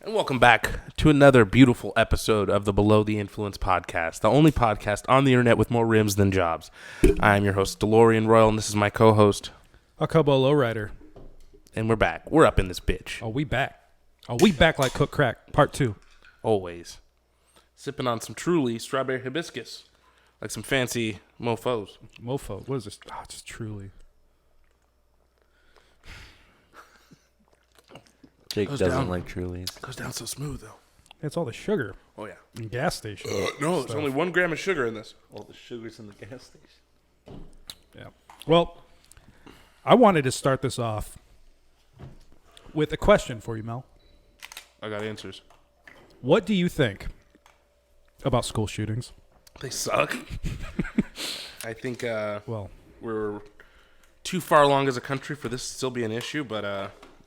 And welcome back to another beautiful episode of the Below the Influence podcast, the only podcast on the internet with more rims than jobs. I am your host, DeLorian Royal, and this is my co-host, Akobo Lowrider. and we're back. We're up in this bitch. Oh, we back. Oh, we back like Cook Crack, part 2. Always. Sipping on some truly strawberry hibiscus, like some fancy mofos. Mofo. What is this? Oh, it's truly. Jake Goes doesn't down. like Trulies. Goes down so smooth, though. It's all the sugar Oh, yeah. in gas stations. No, there's only 1 gram of sugar in this. All the sugars in the gas station. Yeah. Well, I wanted to start this off with a question for you, Mel. I got answers. What do you think about school shootings? They suck. I think Well, we're too far along as a country for this to still be an issue, but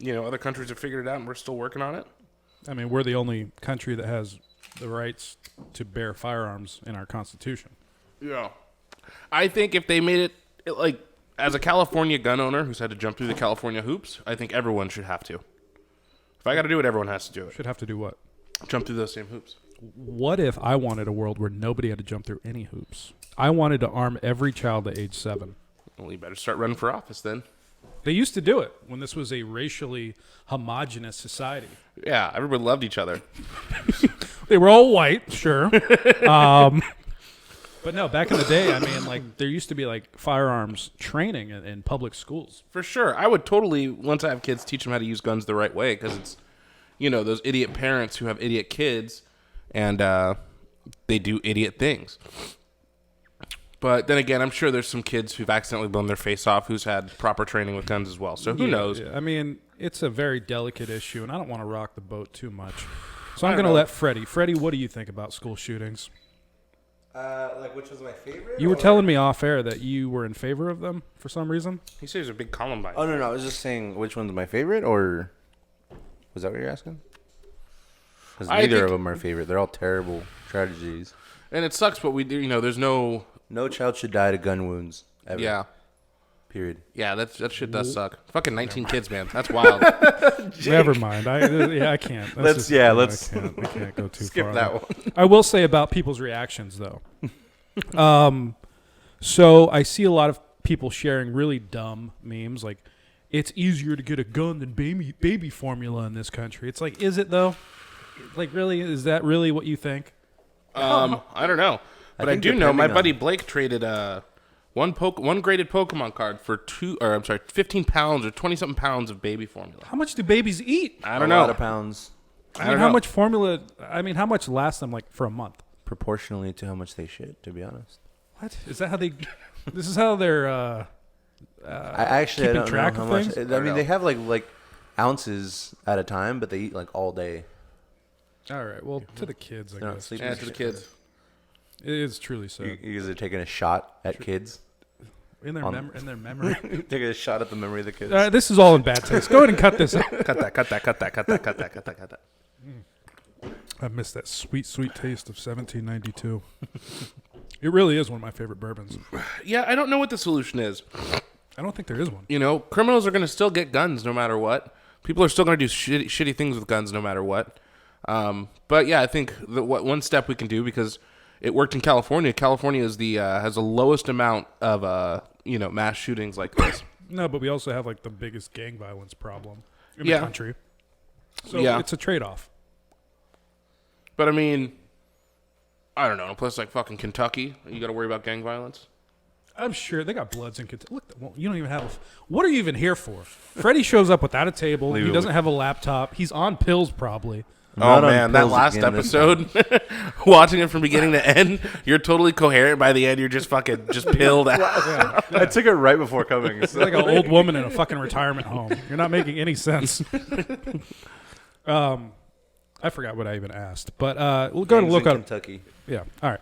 other countries have figured it out and we're still working on it. I mean, we're the only country that has the rights to bear firearms in our Constitution. Yeah. I think if they made it like, as a California gun owner who's had to jump through the California hoops, I think everyone should have to. If I got to do it, everyone has to do it. Should have to do what? Jump through those same hoops. What if I wanted a world where nobody had to jump through any hoops? I wanted to arm every child at age 7. Well, you better start running for office then. They used to do it when this was a racially homogenous society. Yeah, everybody loved each other. They were all white, sure. But no, back in the day, I mean, like, there used to be, like, firearms training in public schools. For sure. I would totally, once I have kids, teach them how to use guns the right way, because it's, those idiot parents who have idiot kids, and they do idiot things. But then again, I'm sure there's some kids who've accidentally blown their face off who's had proper training with guns as well. So who knows? Yeah. I mean, it's a very delicate issue, and I don't want to rock the boat too much. So I'm going to let Freddie. Freddie, what do you think about school shootings? Like which was my favorite? You were telling me off air that you were in favor of them for some reason. He says a big Columbine. Oh no, I was just saying which one's my favorite, or was that what you're asking? Because neither of them are favorite. They're all terrible tragedies. And it sucks, but we do. There's no. No child should die to gun wounds ever. Yeah. Period. Yeah, that shit does suck. Fucking 19 kids, man. That's wild. Never mind. I can't. Let's I can't go too skip far. that one. I will say about people's reactions, though. So I see a lot of people sharing really dumb memes, like, it's easier to get a gun than baby formula in this country. It's like, is it, though? Like, really? Is that really what you think? I don't know. But I do know my buddy Blake traded one graded Pokemon card for 15 pounds or 20-something pounds of baby formula. How much do babies eat? I don't know. A lot of pounds. I mean, how much formula? I mean, how much lasts them, like, for a month? Proportionally to how much they shit, to be honest. What? Is that how they... This is how they're... I actually keeping don't track know of how much. things? I mean, they have like ounces at a time, but they eat like all day. All right. Well, to the kids, I They're not guess. sleeping. Yeah, to the kids. It is truly so. You guys are taking a shot at kids. In their memory. Taking a shot at the memory of the kids. This is all in bad taste. Go ahead and cut this out. Cut that. I missed that sweet, sweet taste of 1792. It really is one of my favorite bourbons. Yeah, I don't know what the solution is. I don't think there is one. Criminals are going to still get guns no matter what. People are still going to do shitty things with guns no matter what. But yeah, I think what one step we can do, because it worked in California. California is has the lowest amount of mass shootings like this. No, but we also have, like, the biggest gang violence problem in the country. So it's a trade-off. But I mean, I don't know. In a place like fucking Kentucky, you got to worry about gang violence. I'm sure they got Bloods in Kentucky. Look, well, you don't even have. What are you even here for? Freddie shows up without a table. He doesn't have a laptop. He's on pills, probably. Oh man, that last episode, watching it from beginning to end, you're totally coherent. By the end, you're just pilled out. Yeah. I took it right before coming. It's like an old woman in a fucking retirement home. You're not making any sense. I forgot what I even asked, but we'll go and look up Kentucky. Yeah. All right.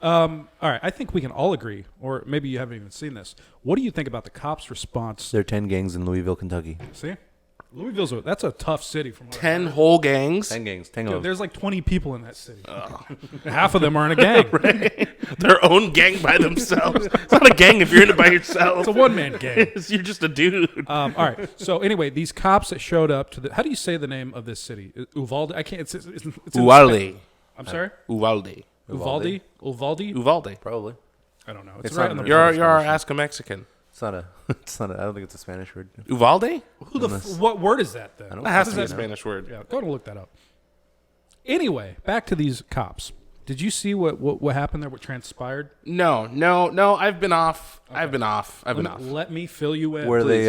All right. I think we can all agree, or maybe you haven't even seen this. What do you think about the cops' response? There are 10 gangs in Louisville, Kentucky. See? That's a tough city. From what 10 whole gangs. 10 gangs. 10 Dude, gangs. there's like 20 people in that city. Half of them are in a gang. Right? Their own gang by themselves. It's not a gang if you're in it by yourself. It's a one-man gang. You're just a dude. All right. So anyway, these cops that showed up to the. How do you say the name of this city? Uvalde. I can't. It's Uvalde. I'm sorry. Uvalde. Uvalde. Uvalde. Probably. I don't know. It's right not on the. You're Ask a Mexican. It's not a. It's not a. I don't think it's a Spanish word. Uvalde? What word is that then? I don't That has fucking to be a know. Spanish word. Yeah, go and look that up. Anyway, back to these cops. Did you see what happened there? What transpired? No. I've been off. Okay. I've been off. Let me fill you in. Where Please.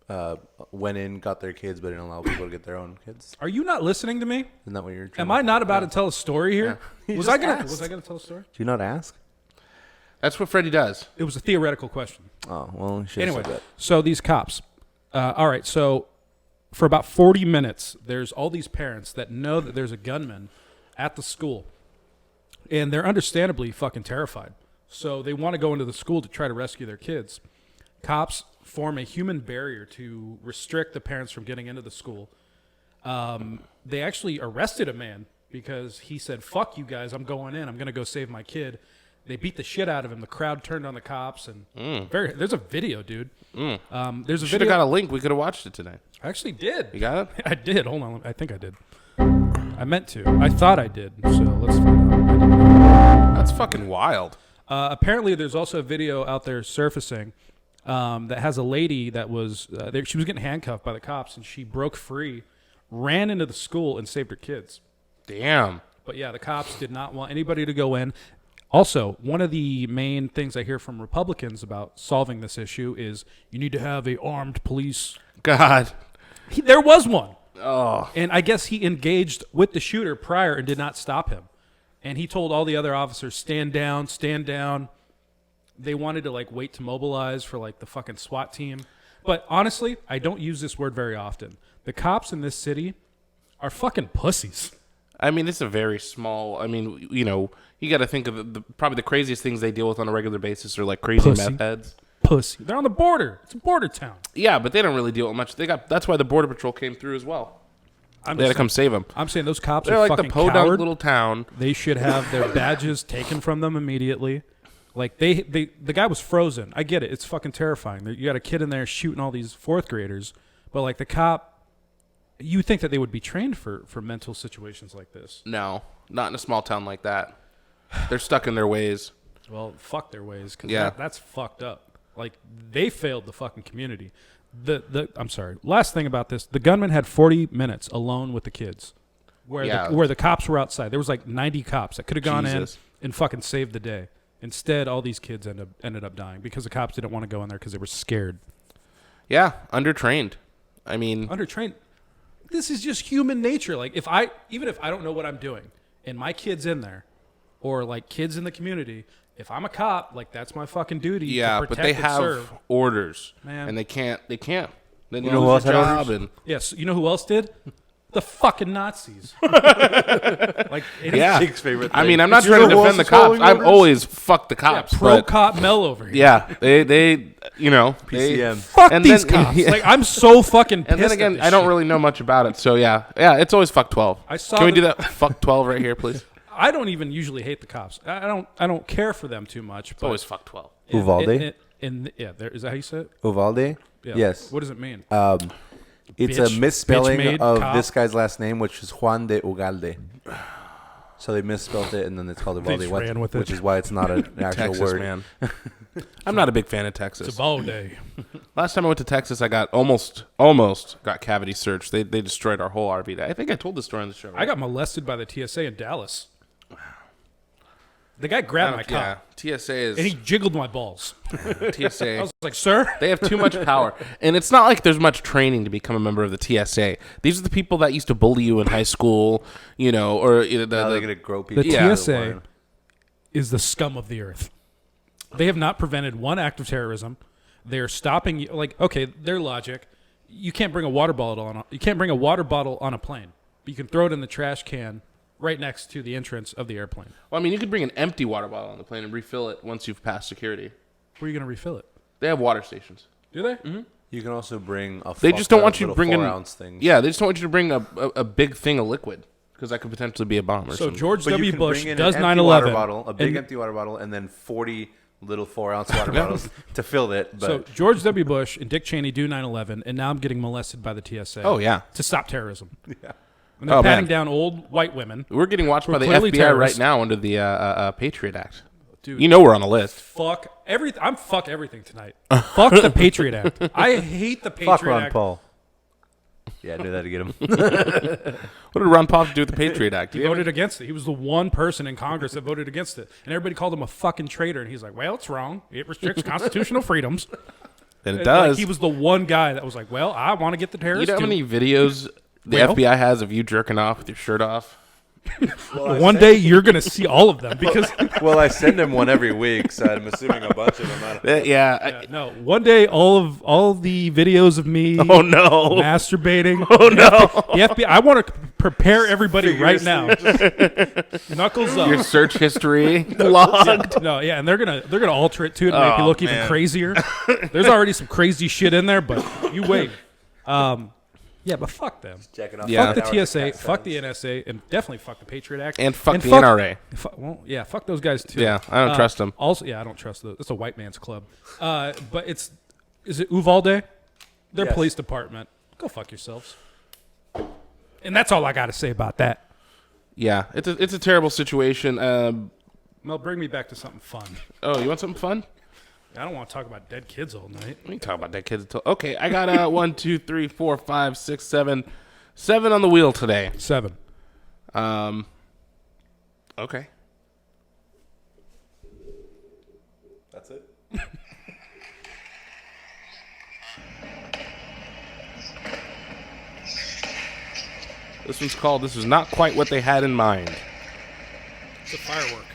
they went in, got their kids, but didn't allow people to get their own kids. Are you not listening to me? Isn't that what you're trying Am I not about to tell a story here? Yeah. Was I gonna tell a story? Do you not ask? That's what Freddy does. It was a theoretical question. Oh, well, you should Anyway, have said that. so these cops. All right, so for about 40 minutes, there's all these parents that know that there's a gunman at the school, and they're understandably fucking terrified. So they want to go into the school to try to rescue their kids. Cops form a human barrier to restrict the parents from getting into the school. They actually arrested a man because he said, "Fuck you guys, I'm going in. I'm going to go save my kid." They beat the shit out of him. The crowd turned on the cops, and there's a video, dude. There's a Should video. have got a link. We could have watched it today. I actually did. You got it? I did. Hold on. I think I did. I meant to. I thought I did. So let's find out. I didn't. That's fucking wild. Apparently, there's also a video out there surfacing that has a lady that was there. She was getting handcuffed by the cops, and she broke free, ran into the school, and saved her kids. Damn. But yeah, the cops did not want anybody to go in. Also, one of the main things I hear from Republicans about solving this issue is you need to have a armed police. God. There was one. Oh. And I guess he engaged with the shooter prior and did not stop him. And he told all the other officers, stand down, stand down. They wanted to wait to mobilize for the fucking SWAT team. But honestly, I don't use this word very often. The cops in this city are fucking pussies. I mean, it's a very small. I mean, you got to think of probably the craziest things they deal with on a regular basis are crazy Pussy. meth heads. Pussy. They're on the border. It's a border town. Yeah, but they don't really deal with much. That's why the Border Patrol came through as well. They had to come save them. I'm saying those cops They're are like the fucking podunk coward. little town. They should have their badges taken from them immediately. The guy was frozen. I get it. It's fucking terrifying. You got a kid in there shooting all these fourth graders, but the cop. You think that they would be trained for mental situations like this? No, not in a small town like that. They're stuck in their ways. Well, fuck their ways, because Yeah. that's fucked up. They failed the fucking community. I'm sorry. Last thing about this, the gunman had 40 minutes alone with the kids, where the cops were outside. There was 90 cops that could have gone Jesus. in and fucking saved the day. Instead, all these kids ended up dying because the cops didn't want to go in there because they were scared. Yeah, undertrained. I mean, Undertrained. This is just human nature. Even if I don't know what I'm doing, and my kid's in there, or kids in the community, if I'm a cop, that's my fucking duty. yeah, to but protect they and have serve. orders, Man. and they can't. Then You know who else their had job, orders? and Yes, you know who else did? The fucking Nazis. yeah. Jake's favorite I thing. mean, I'm not You trying to know who defend the else is following cops. I've orders? always fucked the cops. Pro but cop Mel over here. yeah, they PCM. Fuck And these then- cops. I'm so fucking pissed. And then again, at this I don't shit. really know much about it, so yeah, it's always fuck 12. I saw Can we the- do that? Fuck 12 right here, please. I don't even usually hate the cops. I don't care for them too much. It's But always fuck 12. Uvalde? Is that how you say it? Uvalde? Yeah. Yes. What does it mean? It's Bitch- a misspelling bitch-made of cop. this guy's last name, which is Juan de Ugalde. So they misspelled it, and then it's called Uvalde, just ran with which it. is why it's not an actual Texas, word. man. I'm not a big fan of Texas. It's a ball day. Last time I went to Texas, I got almost got cavity searched. They destroyed our whole RV. I think I told this story on the show. Right? I got molested by the TSA in Dallas. The guy grabbed my yeah, cock, TSA is and he jiggled my balls. TSA. I was like, sir? They have too much power. And it's not like there's much training to become a member of the TSA. These are the people that used to bully you in high school, or Now they're going to grow people. The Yeah. TSA is the scum of the earth. They have not prevented one act of terrorism. They're stopping you. Okay, their logic. You can't bring a water bottle on a plane. But you can throw it in the trash can right next to the entrance of the airplane. Well, I mean, you could bring an empty water bottle on the plane and refill it once you've passed security. Where are you going to refill it? They have water stations. Do they? Mm-hmm. You can also bring a. They just don't want you bringing 4-ounce things. Yeah, they just don't want you to bring a big thing of liquid because that could potentially be a bomb or So something. George But you W. can Bush bring in does an empty water 9/11. bottle, a big and- empty water bottle, and then 40 little 4-ounce water bottles to fill it. But So George W. Bush and Dick Cheney do 9/11, and now I'm getting molested by the TSA. Oh, yeah. To stop terrorism. yeah. And they're Oh, patting man. down old white women. We're getting watched by the clearly FBI terrorists. right now under the Patriot Act. Dude, You know we're on a list. fuck everything. I'm fuck everything tonight. Fuck the Patriot Act. I hate the Patriot Fuck Ron Act. Paul. Yeah, I knew that to get him. What did Ron Paul have to do with the Patriot Act? He voted against it. He was the one person in Congress that voted against it. And everybody called him a fucking traitor. And he's like, well, it's wrong. It restricts constitutional freedoms. Then it And, does. Like, he was the one guy that was like, well, I want to get the You terrorists know how too. many videos the Well- FBI has of you jerking off with your shirt off? One day you're going to see all of them because Well, I send him one every week, so I'm assuming a bunch of them. no, one day all of the videos of me Oh, no. masturbating. Oh, no. The FBI, I want to prepare everybody right now. Knuckles up. Your search history logged. No, yeah, and they're gonna alter it too to make you Oh, look even man. crazier. There's already some crazy shit in there, but you wait. Yeah, but fuck them. Checking off Yeah. Fuck the TSA, fuck the NSA, and definitely fuck the Patriot Act. And fuck the NRA. Well, yeah, fuck those guys too. Yeah, I don't trust them. Also, yeah, I don't trust those. It's a white man's club. But is it Uvalde? Their Yes. police department. Go fuck yourselves. And that's all I got to say about that. Yeah, it's a terrible situation. Mel, bring me back to something fun. Oh, you want something fun? I don't want to talk about dead kids all night. We can talk about that kids until. Okay, I got 1, 2, 3, 4, 5, 6, 7 on the wheel today. 7. Okay. That's it. This one's called "This Is Not Quite What They Had in Mind." It's a firework.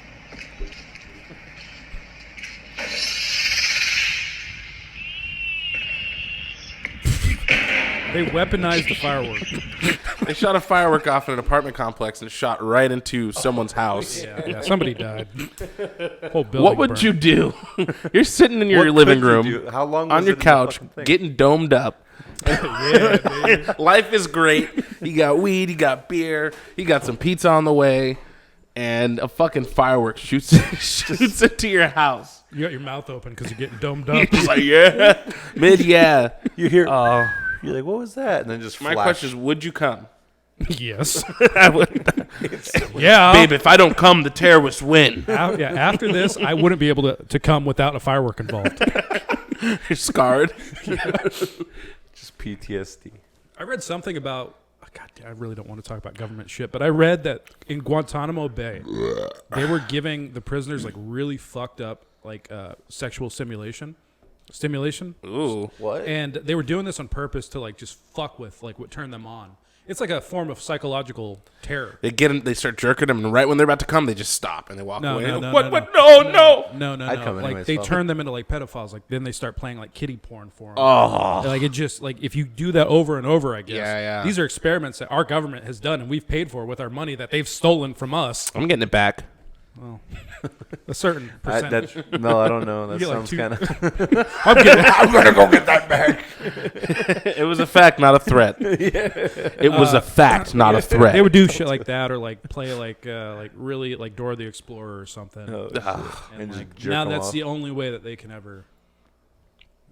They weaponized the firework. They shot a firework off in an apartment complex and it shot right into someone's house. Yeah, somebody died. Whole building What would burned. you do? You're sitting in your What living could you room do? How long on was your it in the couch, fucking thing? getting domed up. Yeah, baby. Life is great. You got weed, you got beer, you got some pizza on the way, and a fucking firework shoots into your house. You got your mouth open because you're getting domed up. It's like, yeah. Yeah. You hear? Oh. You're like, what was that? And then just My flash. question is, would you come? Yes. I would. Yeah. Babe, if I don't come, the terrorists win. After this, I wouldn't be able to come without a firework involved. You're scarred. Just PTSD. I read something about. God, I really don't want to talk about government shit, but I read that in Guantanamo Bay, they were giving the prisoners like really fucked up like sexual stimulation, Ooh. What? and they were doing this on purpose to like just fuck with like what turned them on. It's like a form of psychological terror. They get them, they start jerking them, and right when they're about to come, they just stop and they walk No, away. no, no, What? no, What? no. No. No. I'd come Like anyways, they fuck turn them into like pedophiles. Like then they start playing like kiddie porn for them. Oh. Like it just like if you do that over and over, I guess. Yeah. These are experiments that our government has done and we've paid for with our money that they've stolen from us. I'm getting it back. A certain percentage. No, I don't know. That You get, like, sounds two- kind of. I'm getting it. I'm gonna go get that back. It was a fact, not a threat. It was a fact, not a threat. They would do shit like that or like play like really like Dora the Explorer or something. Oh, and and just like, jerk now 'em that's off. the only way that they can ever.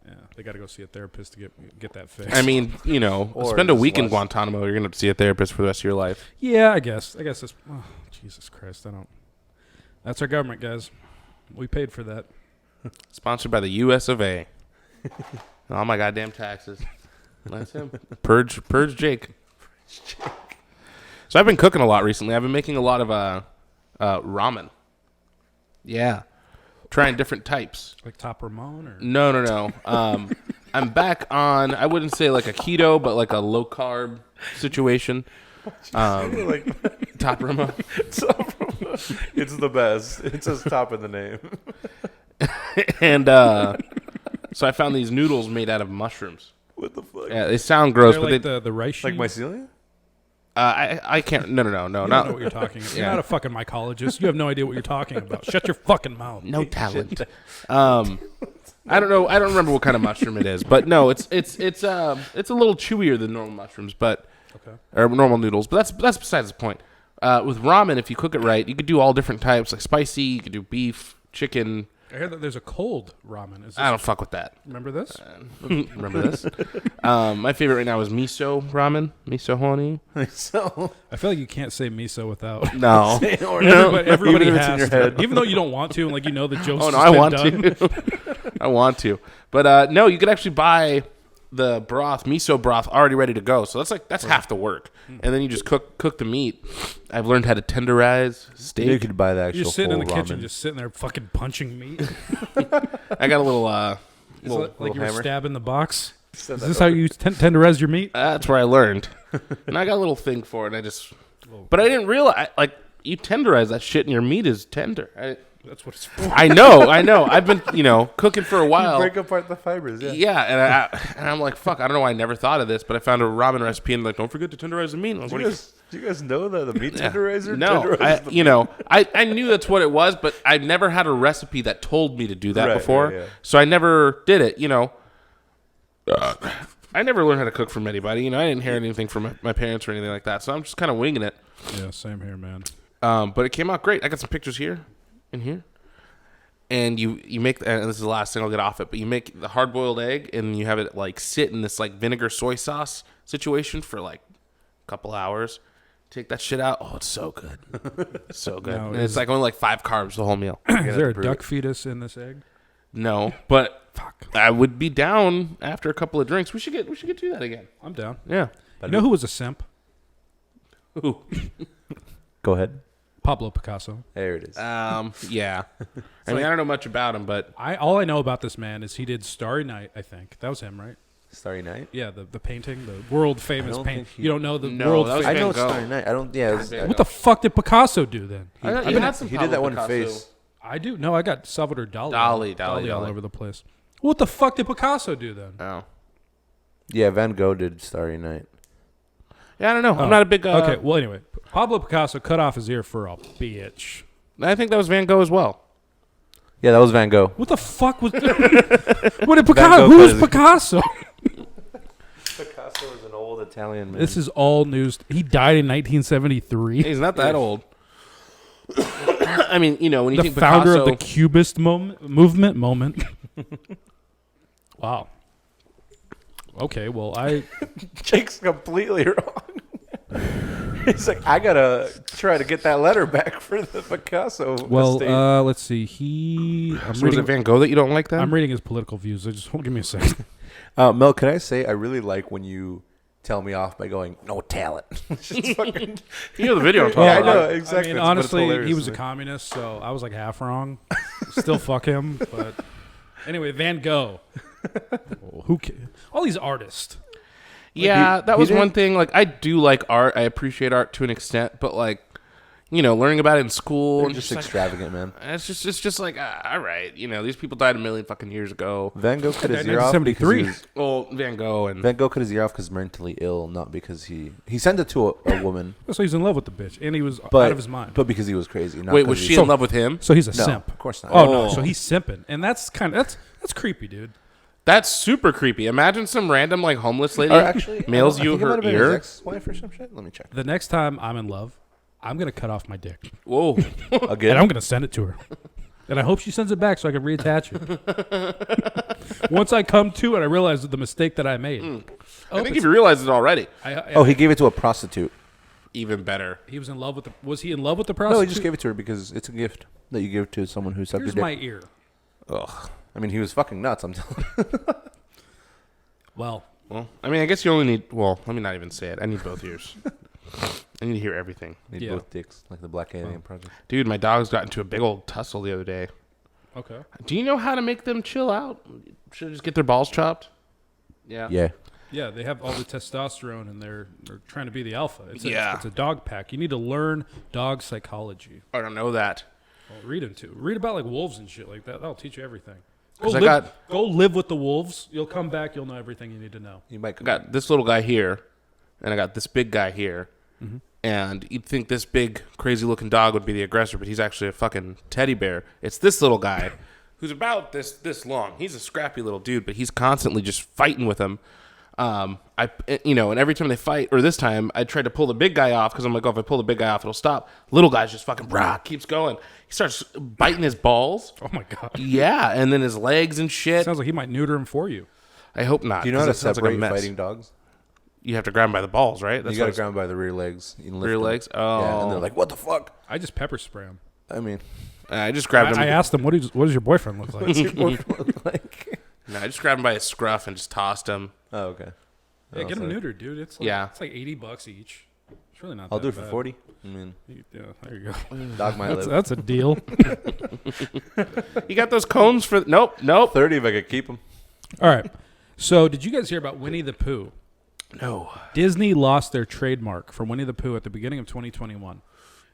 Yeah, they got to go see a therapist to get that fixed. I mean, you know, Or spend a just week in watch- Guantanamo, you're going to see a therapist for the rest of your life. yeah, I guess it's. Oh, Jesus Christ, I don't. That's our government, guys. We paid for that. Sponsored by the US of A. All my goddamn taxes. That's him. Purge Jake. So I've been cooking a lot recently. I've been making a lot of ramen. Yeah. Trying different types. Like Top Ramon or No. I'm back on, I wouldn't say like a keto, but like a low carb situation. Top Ramon. It's the best. It says top in the name. And so I found these noodles made out of mushrooms. What the fuck? Yeah, they sound gross, they're but like they, the rice Like sheet? mycelium? I can't. No. You don't know Not what you're talking about. Yeah. You're not a fucking mycologist. You have no idea what you're talking about. Shut your fucking mouth. no talent. I don't know. I don't remember what kind of mushroom it is, but no, it's a little chewier than normal mushrooms, or normal noodles. But that's besides the point. With ramen, if you cook it right, you could do all different types, like spicy. You could do beef, chicken. I heard that there's a cold ramen. I don't fuck with that. Remember this? Remember this? My favorite right now is miso ramen, miso honey. So I feel like you can't say miso without. No, Everybody Even if it's has in your to. head. Even though you don't want to, and like you know the jokes. Oh no, just I been want done. to. I want to, but no, you could actually buy the broth, miso broth, already ready to go. So that's half the work, and then you just cook the meat. I've learned how to tenderize steak. you could buy the actual You're just sitting in the whole kitchen, ramen. just sitting there fucking punching meat. I got a little Is it like you were hammer. stabbing the box. Said Is that this how you tenderize your meat? That's where I learned, and I got a little thing for it. But I didn't realize you tenderize that shit, and your meat is tender. That's what it's for. I know. I've been cooking for a while. break apart the fibers. Yeah. Yeah, and I'm like, fuck, I don't know why I never thought of this, but I found a ramen recipe and like, don't forget to tenderize the meat. And I was like, Do you guys know that the meat tenderizer? no, I knew that's what it was, but I never had a recipe that told me to do that before, yeah. so I never did it. I never learned how to cook from anybody. I didn't hear anything from my parents or anything like that, so I'm just kind of winging it. Yeah, same here, man. But it came out great. I got some pictures here and here. And you make, and this is the last thing I'll get off it, but you make the hard-boiled egg, and you have it like sit in this like vinegar soy sauce situation for like a couple hours. Take that shit out. Oh, it's so good. It's so good. Now, and it's like only like 5 carbs the whole meal. Is there a duck fetus in this egg? No, but Fuck. I would be down after a couple of drinks. We should get to that again. I'm down. Yeah. You know who was a simp? Ooh. Go ahead. Pablo Picasso. There it is. Yeah. I mean, I don't know much about him, but All I know about this man is he did Starry Night, I think. That was him, right? Starry Night. Yeah, the painting, the world famous don't painting. think he- You don't know the No, world that was I famous. know Van it's Gogh. Starry Night. I don't. Yeah. What the fuck did Picasso do then? I thought He you had some did that Pablo one in Picasso. face. I do. No, I got Salvador Dali. Dali all over the place. What the fuck did Picasso do then? Oh. Yeah, Van Gogh did Starry Night. Yeah, I don't know. I'm not a big. Okay, well, anyway. Pablo Picasso cut off his ear for a bitch. I think that was Van Gogh as well. Yeah, that was Van Gogh. What the fuck was... what did Van Picasso... Gogh Who cut is his- Picasso? Picasso is an old Italian man. This is all news. He died in 1973. He's not that old. I mean, when you The think founder Picasso, of the Cubist movement. Wow. Okay, well, Jake's completely wrong. He's like, I gotta try to get that letter back for the Picasso. estate. let's see. I'm so was it Van Gogh that you don't like then? I'm reading his political views. Just give me a second. Mel, can I say I really like when you tell me off by going, no talent. It's just fucking, You know the video I'm talking yeah, I about. know right? exactly. I mean, But it's honestly, hilarious he was to a me. communist, so I was like half wrong. Still fuck him, but anyway, Van Gogh. All these artists. Yeah, that he was didn't- one thing. Like, I do like art. I appreciate art to an extent, but like, learning about it in school They're and just like, extravagant, man. it's just like all right. These people died a million fucking years ago. Van Gogh cut his died ear off because 1973. he was, Well, Van Gogh and Van Gogh cut his ear off because mentally ill, not because he sent it to a woman, So he's in love with the bitch, and he was but out of his mind. but because he was crazy. Not wait, 'cause was he- she in love with him? So he's a No, simp. of course not. Oh no, Oh. so he's simping, and that's creepy, dude. That's super creepy. Imagine some random like homeless lady Or actually, mails I you think it might her have been his ear. ex-wife or some shit. Let me check. The next time I'm in love, I'm gonna cut off my dick, Whoa. Again, and I'm gonna send it to her, and I hope she sends it back so I can reattach it. Once I come to and I realize the mistake that I made. I think if you realize it already, he gave it to a prostitute. even better. he was in love with the. Was he in love with the No, prostitute? he just gave it to her because it's a gift that you give to someone who sucked Here's your my dick. ear. Ugh. I mean, he was fucking nuts. I'm telling you. Well, Well, I mean, I guess you only need. Well, let me not even say it. I need both ears. I need to hear everything, Need Yeah. both dicks, like the Black Alien Project. dude. My dogs got into a big old tussle the other day. okay. Do you know how to make them chill out? Should I just get their balls chopped? Yeah. Yeah. Yeah, they have all the testosterone, and they're trying to be the alpha. It's Yeah. a dog pack. You need to learn dog psychology. I don't know that. Well, read them too. Read about like wolves and shit like that. That'll teach you everything. Go 'Cause I live, go live with the wolves. You'll come back. You'll know everything you need to know. You might I got this little guy here, and I got this big guy here. And you'd think this big, crazy-looking dog would be the aggressor, but he's actually a fucking teddy bear. It's this little guy who's about this long. He's a scrappy little dude, but he's constantly just fighting with him. And every time they fight, or this time, I tried to pull the big guy off because I'm like, oh, if I pull the big guy off, it'll stop. Little guy's just fucking keeps going. He starts biting his balls. Oh my god. Yeah, and then his legs and shit. Sounds like he might neuter him for you. I hope not. Do you know how to separate like fighting dogs? You have to grab him by the balls, right? You got to grab him by the rear legs. You can lift rear them. legs. Oh, Yeah, and they're like, "What the fuck?" I just pepper spray him. I mean, I just grabbed him. I asked him, what does your boyfriend look like? what's your boyfriend look like? No, I just grabbed him by his scruff and just tossed him. Oh, okay. Yeah, get him neutered, dude. It's like, It's like $80 each. It's really not. I'll that do it for bad. 40. I mean, Yeah, there you go. dog might live. That's a deal. You got those cones for? Nope. 30 if I could keep them. All right. So, did you guys hear about Winnie the Pooh? No. Disney lost their trademark for Winnie the Pooh at the beginning of 2021.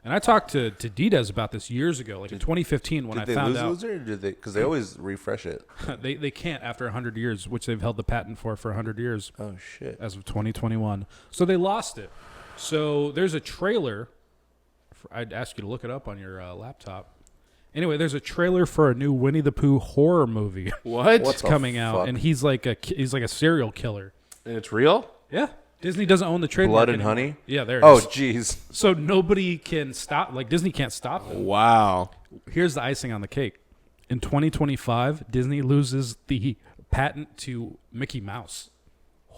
And I talked to Diaz about this years ago, like in 2015 when I found out. Did they lose it, or did they? Because they always refresh it. they can't after 100 years, which they've held the patent for 100 years. Oh shit! As of 2021. So they lost it. So there's a trailer. I'd ask you to look it up on your laptop. Anyway, there's a trailer for a new Winnie the Pooh horror movie. What? It's coming out, and he's like a serial killer. And it's real? Yeah. Disney doesn't own the trademark Blood and anymore. Honey? Yeah, there it Oh, is. jeez. So nobody can stop. Like Disney can't stop it. Wow. Here's the icing on the cake. In 2025, Disney loses the patent to Mickey Mouse.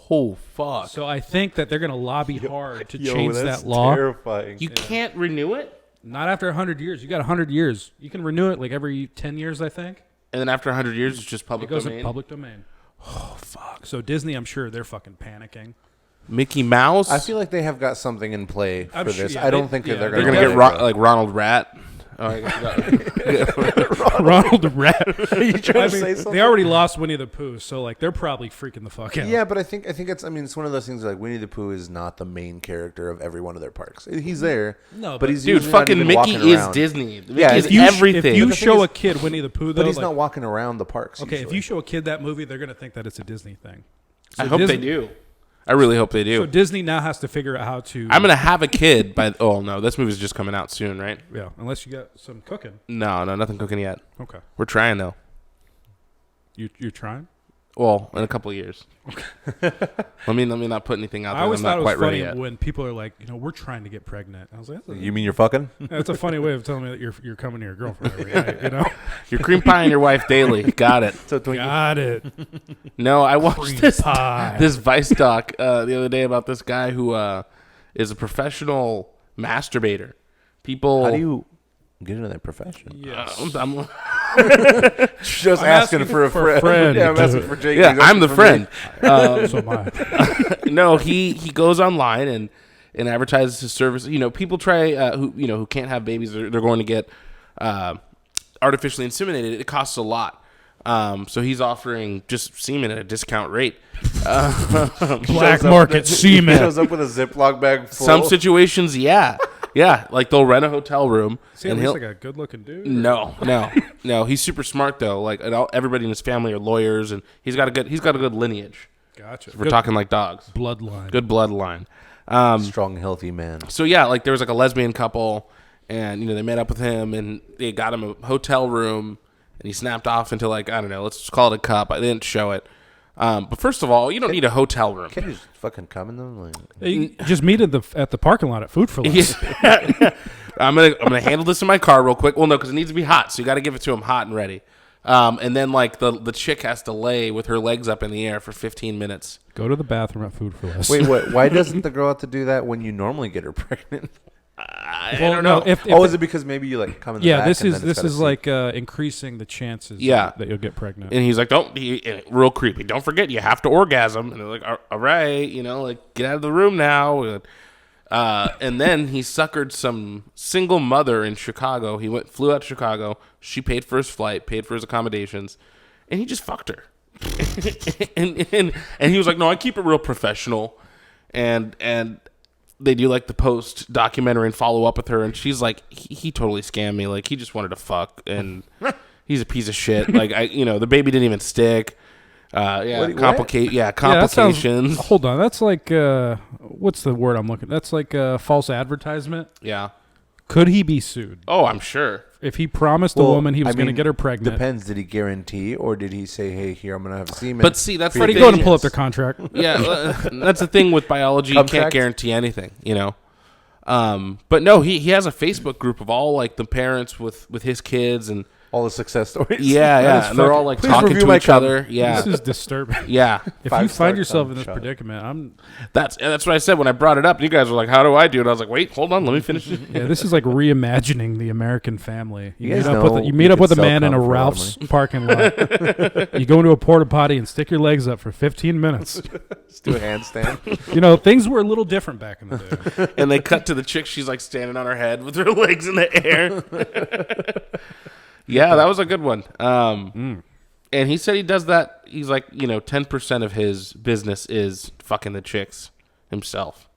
Oh, fuck. So I think that they're going to lobby hard to Yo, change that's that law. terrifying. You can't renew it? Not after 100 years. You got 100 years. You can renew it like every 10 years, I think. And then after 100 years, it's just It public goes domain? in public domain. Oh, fuck. So Disney, I'm sure they're fucking panicking. Mickey Mouse? I feel like they have got something in play for I'm this. sure- I yeah, don't think that they're They're going going to to get like Ronald Rat. Oh, I got Ronald Rat. Are you trying to say something? They already lost Winnie the Pooh, so like they're probably freaking the fuck out. Yeah, but I think it's. I mean, it's one of those things like Winnie the Pooh is not the main character of every one of their parks. He's there. No, but he's Dude, usually not fucking even Mickey walking is around. Disney. Yeah, Mickey's if you everything. If you But the thing show is- a kid Winnie the Pooh, though, But he's like, not walking around the parks. okay. If usually. you show a kid that movie, they're gonna think that it's a Disney thing. So I hope Disney, they do. I really hope they do. So Disney now has to figure out how to. I'm going to have a kid by... Oh, no. This movie's just coming out soon, right? Yeah, unless you got some cooking. No, nothing cooking yet. Okay, We're trying, though. you're trying. Well, in a couple of years. let me not put anything out I there. always I'm thought not it was quite ready funny yet. when people are like, we're trying to get pregnant. I was like, You mean you're fucking? that's a funny way of telling me that you're coming to your girlfriend every night. You're cream pieing your wife daily. Got it. So Twinkie. Got it. No, I watched Cream this pie. this Vice doc the other day about this guy who is a professional masturbator. People, How do you get into that profession? Yes. I'm Just I'm asking asking for a for a friend. friend. Yeah, I'm asking for Jake. yeah, He's I'm the asking for me. friend. So am I. No, he goes online and advertises his service. People try who can't have babies. They're going to get artificially inseminated. It costs a lot. So he's offering just semen at a discount rate. Black market semen. Shows up with a Ziploc bag full. Some situations, yeah. Like they'll rent a hotel room See, at and least he'll like a good-looking dude. No. He's super smart though. Like everybody in his family are lawyers, and he's got a good lineage. Gotcha. We're talking like dogs. bloodline. Good bloodline. strong, healthy man. So yeah, like there was like a lesbian couple, and they met up with him, and they got him a hotel room, and he snapped off into like, I don't know, let's just call it a cup. I didn't show it. But first of all, you don't need a hotel room. Can't you just fucking come in them? Like, You just meet at the parking lot at Food for Less. I'm gonna handle this in my car real quick. Well, no, because it needs to be hot, so you got to give it to him hot and ready. And then like the chick has to lay with her legs up in the air for 15 minutes. Go to the bathroom at Food for Less. wait, what? Why doesn't the girl have to do that when you normally get her pregnant? I Well, don't no, know. if Is it because maybe you like come in the yeah, back this and is then it's this gotta is see? like increasing the chances Yeah. that you'll get pregnant. And he's like, real creepy. Don't forget, you have to orgasm. And they're like, all right, like get out of the room now. And then he suckered some single mother in Chicago. He flew out to Chicago. She paid for his flight, paid for his accommodations, and he just fucked her. and he was like, no, I keep it real professional. And they do like the post documentary and follow up with her, and she's like, he totally scammed me. Like he just wanted to fuck, and he's a piece of shit. Like the baby didn't even stick. Complications. Yeah, that sounds- complications. hold on, that's like what's the word I'm looking? That's like false advertisement. Yeah. Could he be sued? Oh, I'm sure. If he promised a woman he was going to get her pregnant. Depends. Did he guarantee, or did he say, "Hey, here I'm going to have a semen"? But see, that's Freddie, go ahead and pull up their contract. Yeah, that's the thing with biology. You can't guarantee anything, you know. But no, he has a Facebook group of all like the parents with his kids and all the success stories. Yeah, and they're all like talking to each other. Yeah, this is disturbing. Yeah, if you find yourself in this predicament, that's what I said when I brought it up. You guys were like, "How do I do it?" I was like, "Wait, hold on, let me finish it." Yeah, this is like reimagining the American family. You meet up with a man in a Ralph's parking lot. You go into a porta potty and stick your legs up for 15 minutes. Just do a handstand. You know, things were a little different back in the day. And they cut to the chick. She's like standing on her head with her legs in the air. Yeah, that was a good one. And he said he does that. He's like, 10% of his business is fucking the chicks himself.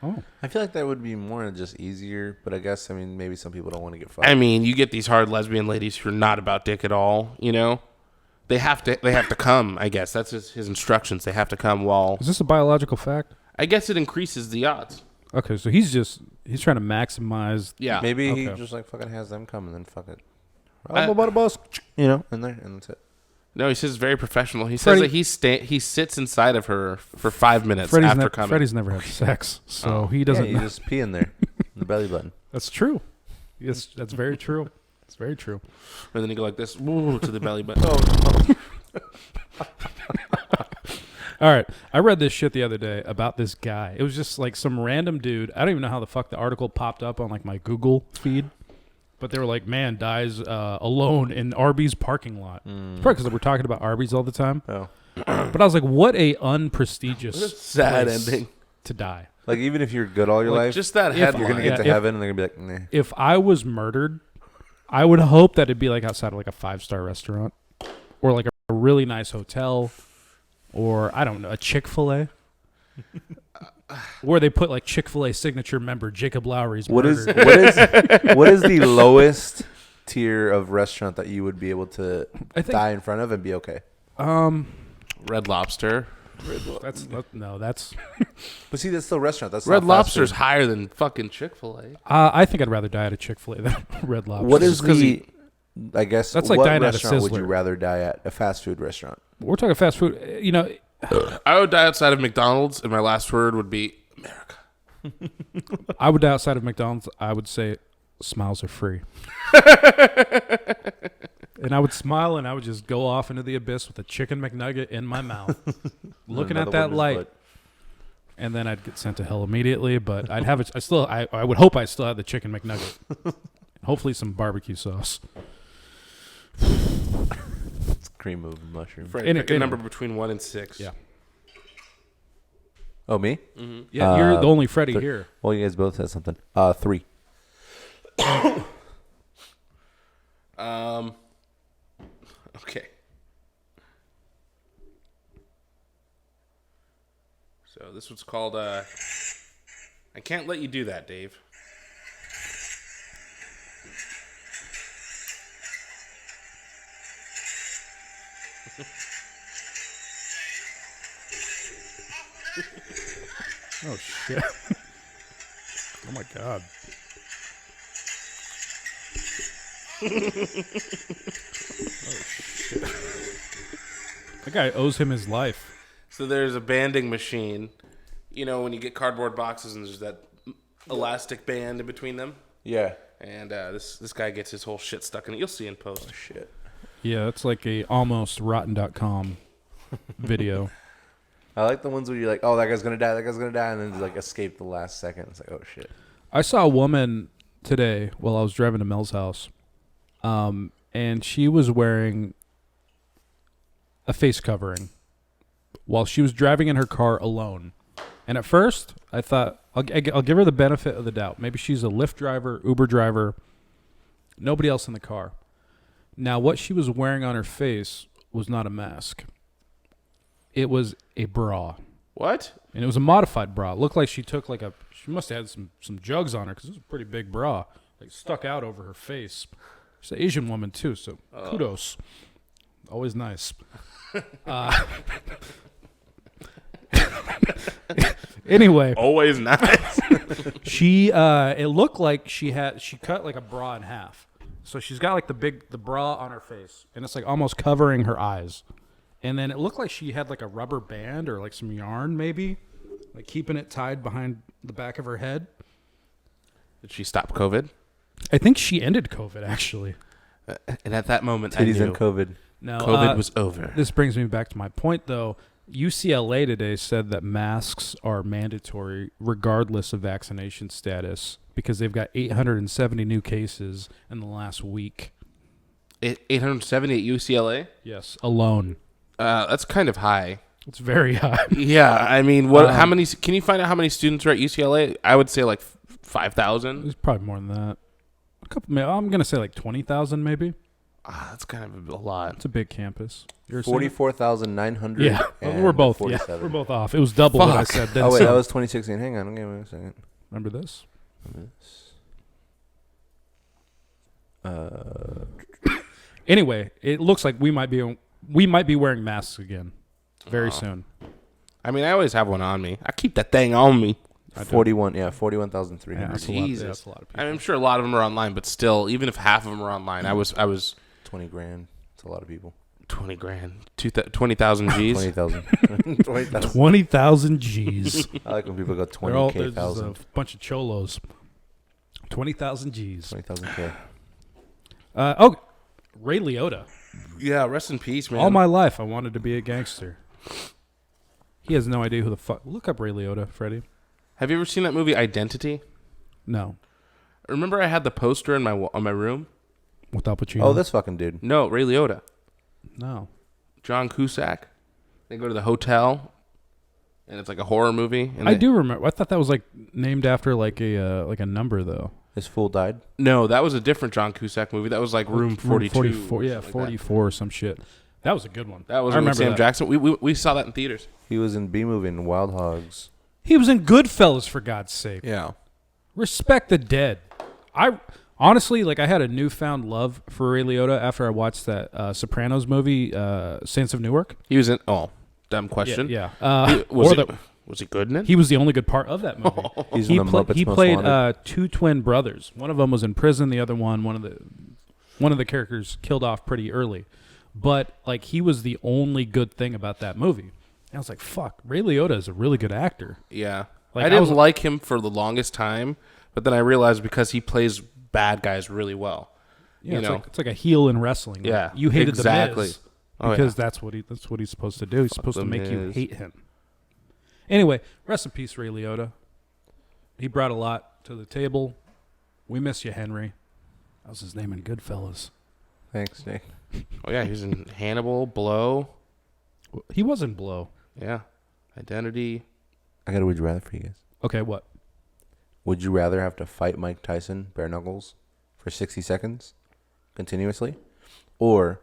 Oh, I feel like that would be more just easier, but I guess, maybe some people don't want to get fucked. You get these hard lesbian ladies who are not about dick at all, They have to come, I guess. That's his instructions. They have to come while... Is this a biological fact? I guess it increases the odds. Okay, so he's trying to maximize... Yeah. Maybe he just like fucking has them come and then fuck it. I'm about a bus, in there, and that's it. No, he says it's very professional. He says that he sits inside of her for 5 minutes after coming. Freddie's never had sex, so he doesn't... Yeah, you just pee in there, in the belly button. That's true. Yes, that's very true. It's very true. And then you go like this, woo, to the belly button. All right. I read this shit the other day about this guy. It was just like some random dude. I don't even know how the fuck the article popped up on like my Google feed. But they were like, man dies alone in Arby's parking lot. It's probably because we're talking about Arby's all the time. Oh. But I was like, what a unprestigious sad ending to die. Like, even if you're good all your life, just that headline. You're going to get to heaven and they're going to be like, nah. If I was murdered, I would hope that it'd be like outside of like a 5-star restaurant or like a really nice hotel or, I don't know, a Chick-fil-A. Where they put like Chick-fil-A signature member Jacob Lowry's murdered. What is the lowest tier of restaurant that you would be able to die in front of and be okay? Red Lobster. That's But see, that's still a restaurant. That's Red not Lobster's higher than fucking Chick-fil-A. I think I'd rather die at a Chick-fil-A than Red Lobster. What is I guess that's like what dying at a restaurant would Sizzler. you rather die at? A fast food restaurant. We're talking fast food. I would die outside of McDonald's, and my last word would be America. I would die outside of McDonald's. I would say smiles are free. And I would smile, and I would just go off into the abyss with a chicken McNugget in my mouth, looking at that light. Butt. And then I'd get sent to hell immediately. But I'd have it. I would hope I still have the chicken McNugget. Hopefully some barbecue sauce. Cream of mushroom. Frank, pick a number between 1 and 6. Yeah. Oh, me? Mm-hmm. Yeah, you're the only Freddie here. Well, you guys both said something. 3. Okay. So this one's called I Can't Let You Do That, Dave. Oh, shit. Oh, my God. Oh, shit. That guy owes him his life. So there's a banding machine. When you get cardboard boxes and there's that elastic band in between them? Yeah. And this guy gets his whole shit stuck in it. You'll see in post. Oh, shit. Yeah, it's like a almost rotten.com video. I like the ones where you're like, oh, that guy's going to die, and then like escape the last second. It's like, oh, shit. I saw a woman today while I was driving to Mel's house, and she was wearing a face covering while she was driving in her car alone. And at first, I thought, I'll give her the benefit of the doubt. Maybe she's a Lyft driver, Uber driver, nobody else in the car. Now, what she was wearing on her face was not a mask. It was a bra. What? And it was a modified bra. It looked like she took she must have had some jugs on her because it was a pretty big bra. Like stuck out over her face. She's an Asian woman too, so kudos. Always nice. Anyway. Always nice. It looked like she cut like a bra in half. So she's got like the bra on her face, and it's like almost covering her eyes. And then it looked like she had like a rubber band or like some yarn, maybe, like keeping it tied behind the back of her head. Did she stop COVID? I think she ended COVID, actually. And at that moment, Titties I knew and COVID. No, COVID was over. This brings me back to my point, though. UCLA today said that masks are mandatory regardless of vaccination status because they've got 870 new cases in the last week. 870 at UCLA? Yes, alone. That's kind of high. It's very high. Yeah, I mean, what? How many? Can you find out how many students are at UCLA? I would say like 5,000. It's probably more than that. I'm gonna say like 20,000, maybe. That's kind of a lot. It's a big campus. 44,900. Yeah, we're both. Yeah, we're both off. It was double what I said. Then Oh wait, some. that was 2016. Hang on, give me a second. Remember this? Anyway, it looks like we might be wearing masks again very soon. I mean, I always have one on me. I keep that thing on me. 41,300. Yeah, Jesus, that's a lot of people. I'm sure a lot of them are online, but still, even if half of them are online, I was 20 grand. It's a lot of people. 20 grand, 20,000 G's. 20,000. 20,000 G's. I like when people go There's 20,000. a bunch of cholos. 20,000 G's. 20,000 K. Ray Liotta. Yeah, rest in peace, man. All my life, I wanted to be a gangster. He has no idea who the fuck. Look up Ray Liotta, Freddie. Have you ever seen that movie Identity? No. Remember, I had the poster in on my room. With Al Pacino. Oh, this fucking dude. No, Ray Liotta. No. John Cusack. They go to the hotel, and it's like a horror movie. And I do remember. I thought that was like named after like a number though. His fool died. No, that was a different John Cusack movie. That was like Room 42. 44, yeah, like 44 or some shit. That was a good one. That was I with remember Sam that. Jackson. We saw that in theaters. He was in B movie in Wild Hogs. He was in Goodfellas, for God's sake. Yeah. Respect the dead. I honestly, like, I had a newfound love for Ray Liotta after I watched that Sopranos movie, Saints of Newark. He was in. Oh, dumb question. Yeah. Was he good in it? He was the only good part of that movie. He's in the Muppets he Most played Wanted. two twin brothers. One of them was in prison. The other one of the characters killed off pretty early. But like, he was the only good thing about that movie. And I was like, fuck, Ray Liotta is a really good actor. Yeah. Like, I didn't like him for the longest time, but then I realized because he plays bad guys really well. Yeah, it's like a heel in wrestling. Like, Yeah, you hated exactly. the Miz Oh, because yeah. that's what he's supposed to do. He's supposed the to make you Miz. hate him. Anyway, rest in peace, Ray Liotta. He brought a lot to the table. We miss you, Henry. That was his name in Goodfellas. Thanks, Nick. Oh yeah, he's in Hannibal, Blow. He was in Blow. Yeah. Identity. I got a would you rather for you guys. Okay, what? Would you rather have to fight Mike Tyson bare knuckles for 60 seconds continuously, or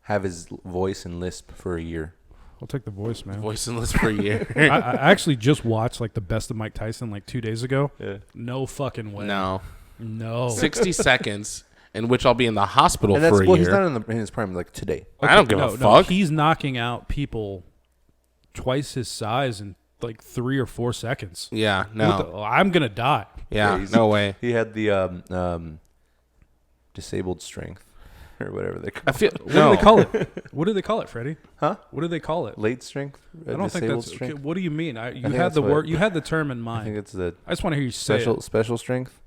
have his voice and lisp for a year? I'll take the voice, man. Voice and list for a year. I actually just watched like the best of Mike Tyson like 2 days ago. Yeah. No fucking way. No. 60 seconds in which I'll be in the hospital And that's for a well, year. he's not in his prime like today. I don't give a fuck. He's knocking out people twice his size in like 3 or 4 seconds. Yeah, no. I'm gonna die. Yeah, no way. He had the disabled strength or whatever they call it. I feel What do they call it? What do they call it, Freddie? Huh? What do they call it? Late strength? I don't think that's. strength? Okay, what do you mean? You think had that's the what- word. You had the term in I mind. think it's the I just want to hear you say it. special strength.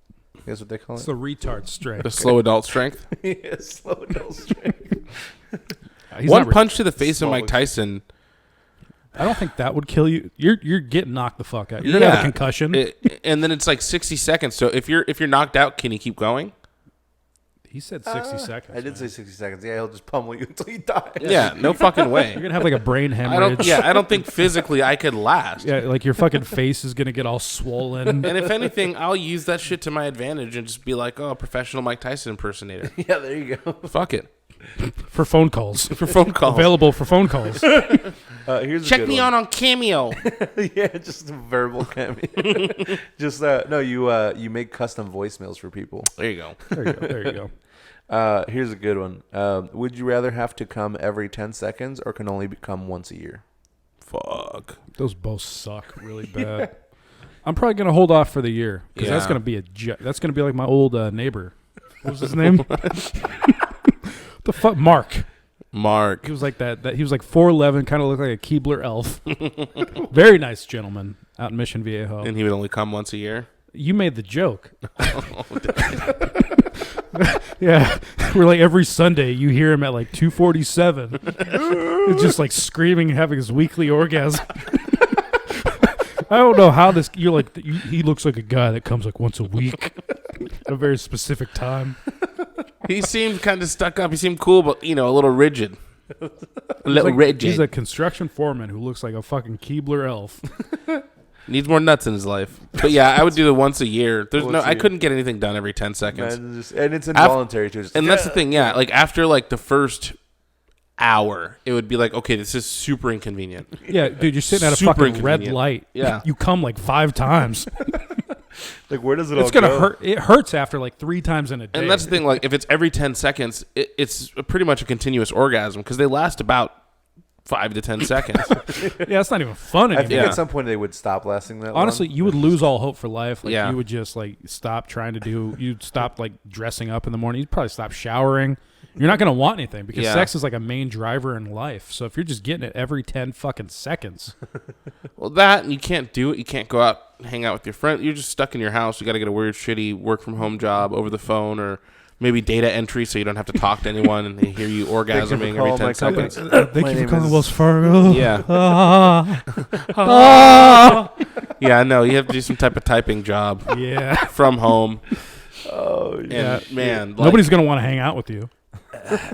That's what they call It's it. the retard strength. the slow adult strength. Yeah, slow adult strength. He's One not re- punch to the face of Small Mike Tyson. I don't think that would kill you. You're getting knocked the fuck out. You're gonna have a concussion. And then it's like 60 seconds. So if you're knocked out, can you keep going? He said 60 seconds. I did man. say 60 seconds. Yeah, he'll just pummel you until you die. Yeah, no fucking way. You're gonna have like a brain hemorrhage. I don't think physically I could last. Yeah, like your fucking face is gonna get all swollen. And if anything, I'll use that shit to my advantage and just be like, oh, a professional Mike Tyson impersonator. Yeah, there you go. Fuck it. For phone calls. For phone calls. Available for phone calls. Here's a Check good me one. out on Cameo. Yeah, just a verbal cameo. Just no, you make custom voicemails for people. There you go. There you go. Here's a good one. Would you rather have to come every 10 seconds or can only come once a year? Fuck. Those both suck really bad. I'm probably gonna hold off for the year because that's Yeah. gonna be that's gonna be like my old neighbor. What was his name? The fuck, Mark. Mark. He was like that. He was like 4'11", kind of looked like a Keebler elf. Very nice gentleman out in Mission Viejo. And he would only come once a year. You made the joke. Yeah, we're like every Sunday you hear him at like 2:47. It's just like screaming, having his weekly orgasm. I don't know how this. You're like he looks like a guy that comes like once a week, at a very specific time. He seemed kind of stuck up. He seemed cool, but a little rigid. A little rigid. He's a construction foreman who looks like a fucking Keebler elf. Needs more nuts in his life. But yeah, I would do it once a year. I couldn't get anything done every 10 seconds. And it's involuntary too. And that's the thing, yeah. Like after like the first hour, it would be like, okay, this is super inconvenient. Yeah, dude, you're sitting at a Super fucking red inconvenient. light. Yeah. You come like 5 times. Like, where does it It's gonna hurt. It hurts after like 3 times in a day. And that's the thing, like if it's every 10 seconds, it's pretty much a continuous orgasm because they last about 5 to 10 seconds. Yeah, it's not even fun anymore. I think at some point they would stop lasting that Honestly, long. you would lose all hope for life. Like Yeah. you would just like stop trying to do. You'd stop like dressing up in the morning. You'd probably stop showering. You're not gonna want anything because sex is like a main driver in life. So if you're just getting it every 10 fucking seconds, Well, that, and you can't do it. You can't go out, hang out with your friend. You're just stuck in your house. You got to get a weird, shitty work from home job over the phone, or maybe data entry so you don't have to talk to anyone and they hear you orgasming every 10 seconds. thank you for calling Wells Fargo. Yeah. Yeah, I know. You have to do some type of typing job Yeah. from home. Oh, yeah. And man, like, Nobody's gonna want to hang out with you.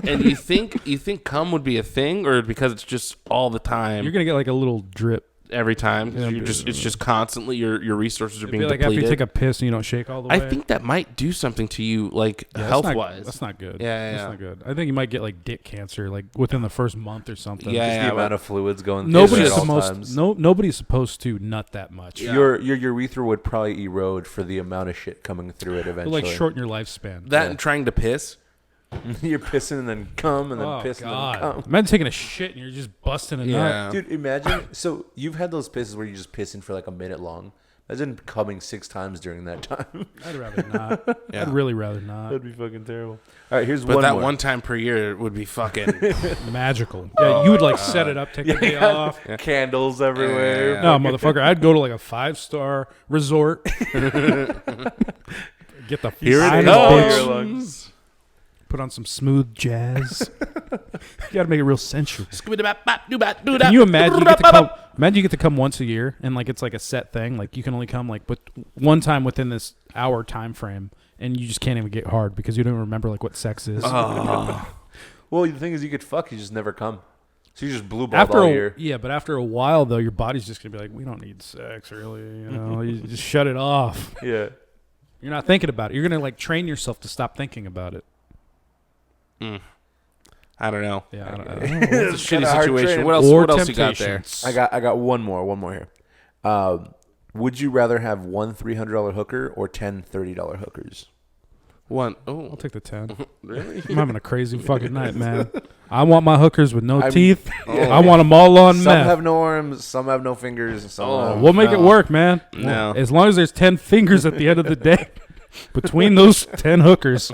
and you think cum would be a thing, or because it's just all the time, You're gonna get like a little drip. every time? 'Cause Yeah, it's just constantly your resources are It'd being be like depleted. after you take a piss and you don't shake all the way. I think that might do something to you, like Yeah, health that's wise. not good. Yeah, That's yeah. not good. I think you might get like dick cancer like within the first month or something. Yeah, Just yeah, the amount of fluids going through Nobody's it at all supposed times. nobody's supposed to nut that much. Yeah. Your urethra would probably erode for the amount of shit coming through it It'll eventually. like shorten your lifespan. that and trying to piss. You're pissing and then cum and then Oh, piss and then God. cum. Imagine taking a shit and you're just busting a nut. Yeah, Dude, imagine. So you've had those pisses where you're just pissing for like a minute long. Imagine coming 6 times during that time. I'd rather not. Yeah. I'd really rather not. That'd be fucking terrible. All right, here's but one that more. one time per year would be fucking. Magical. Yeah, you would like set it up, take the day off. Candles everywhere. Yeah. No, motherfucker, I'd go to like a 5-star resort. Get the Here it finest comes. bitch. Put on some smooth jazz. You gotta make it real sensual. Can you imagine you get to come? Imagine you get to come once a year, and like it's like a set thing. Like you can only come like one time within this hour time frame, and you just can't even get hard because you don't remember like what sex is. Well, the thing is, you could fuck, you just never come. So you just blue balled all year. Yeah, but after a while though, your body's just gonna be like, we don't need sex really. You know, you just shut it off. Yeah. You're not thinking about it. You're gonna like train yourself to stop thinking about it. I don't know. Yeah, I don't know. It's a Kinda shitty hard situation. training. What else? Or What else you got there? temptations. I got one more here. Would you rather have one $300 hooker or 10 $30 hookers? One. I'll Oh, take the 10. really? I'm having a crazy fucking night, man. I want my hookers with no teeth. Oh. I want them all on Some meth. have no arms, some have no fingers. Some have We'll make it work, man. No. As long as there's 10 fingers at the end of the day. Between those 10 hookers.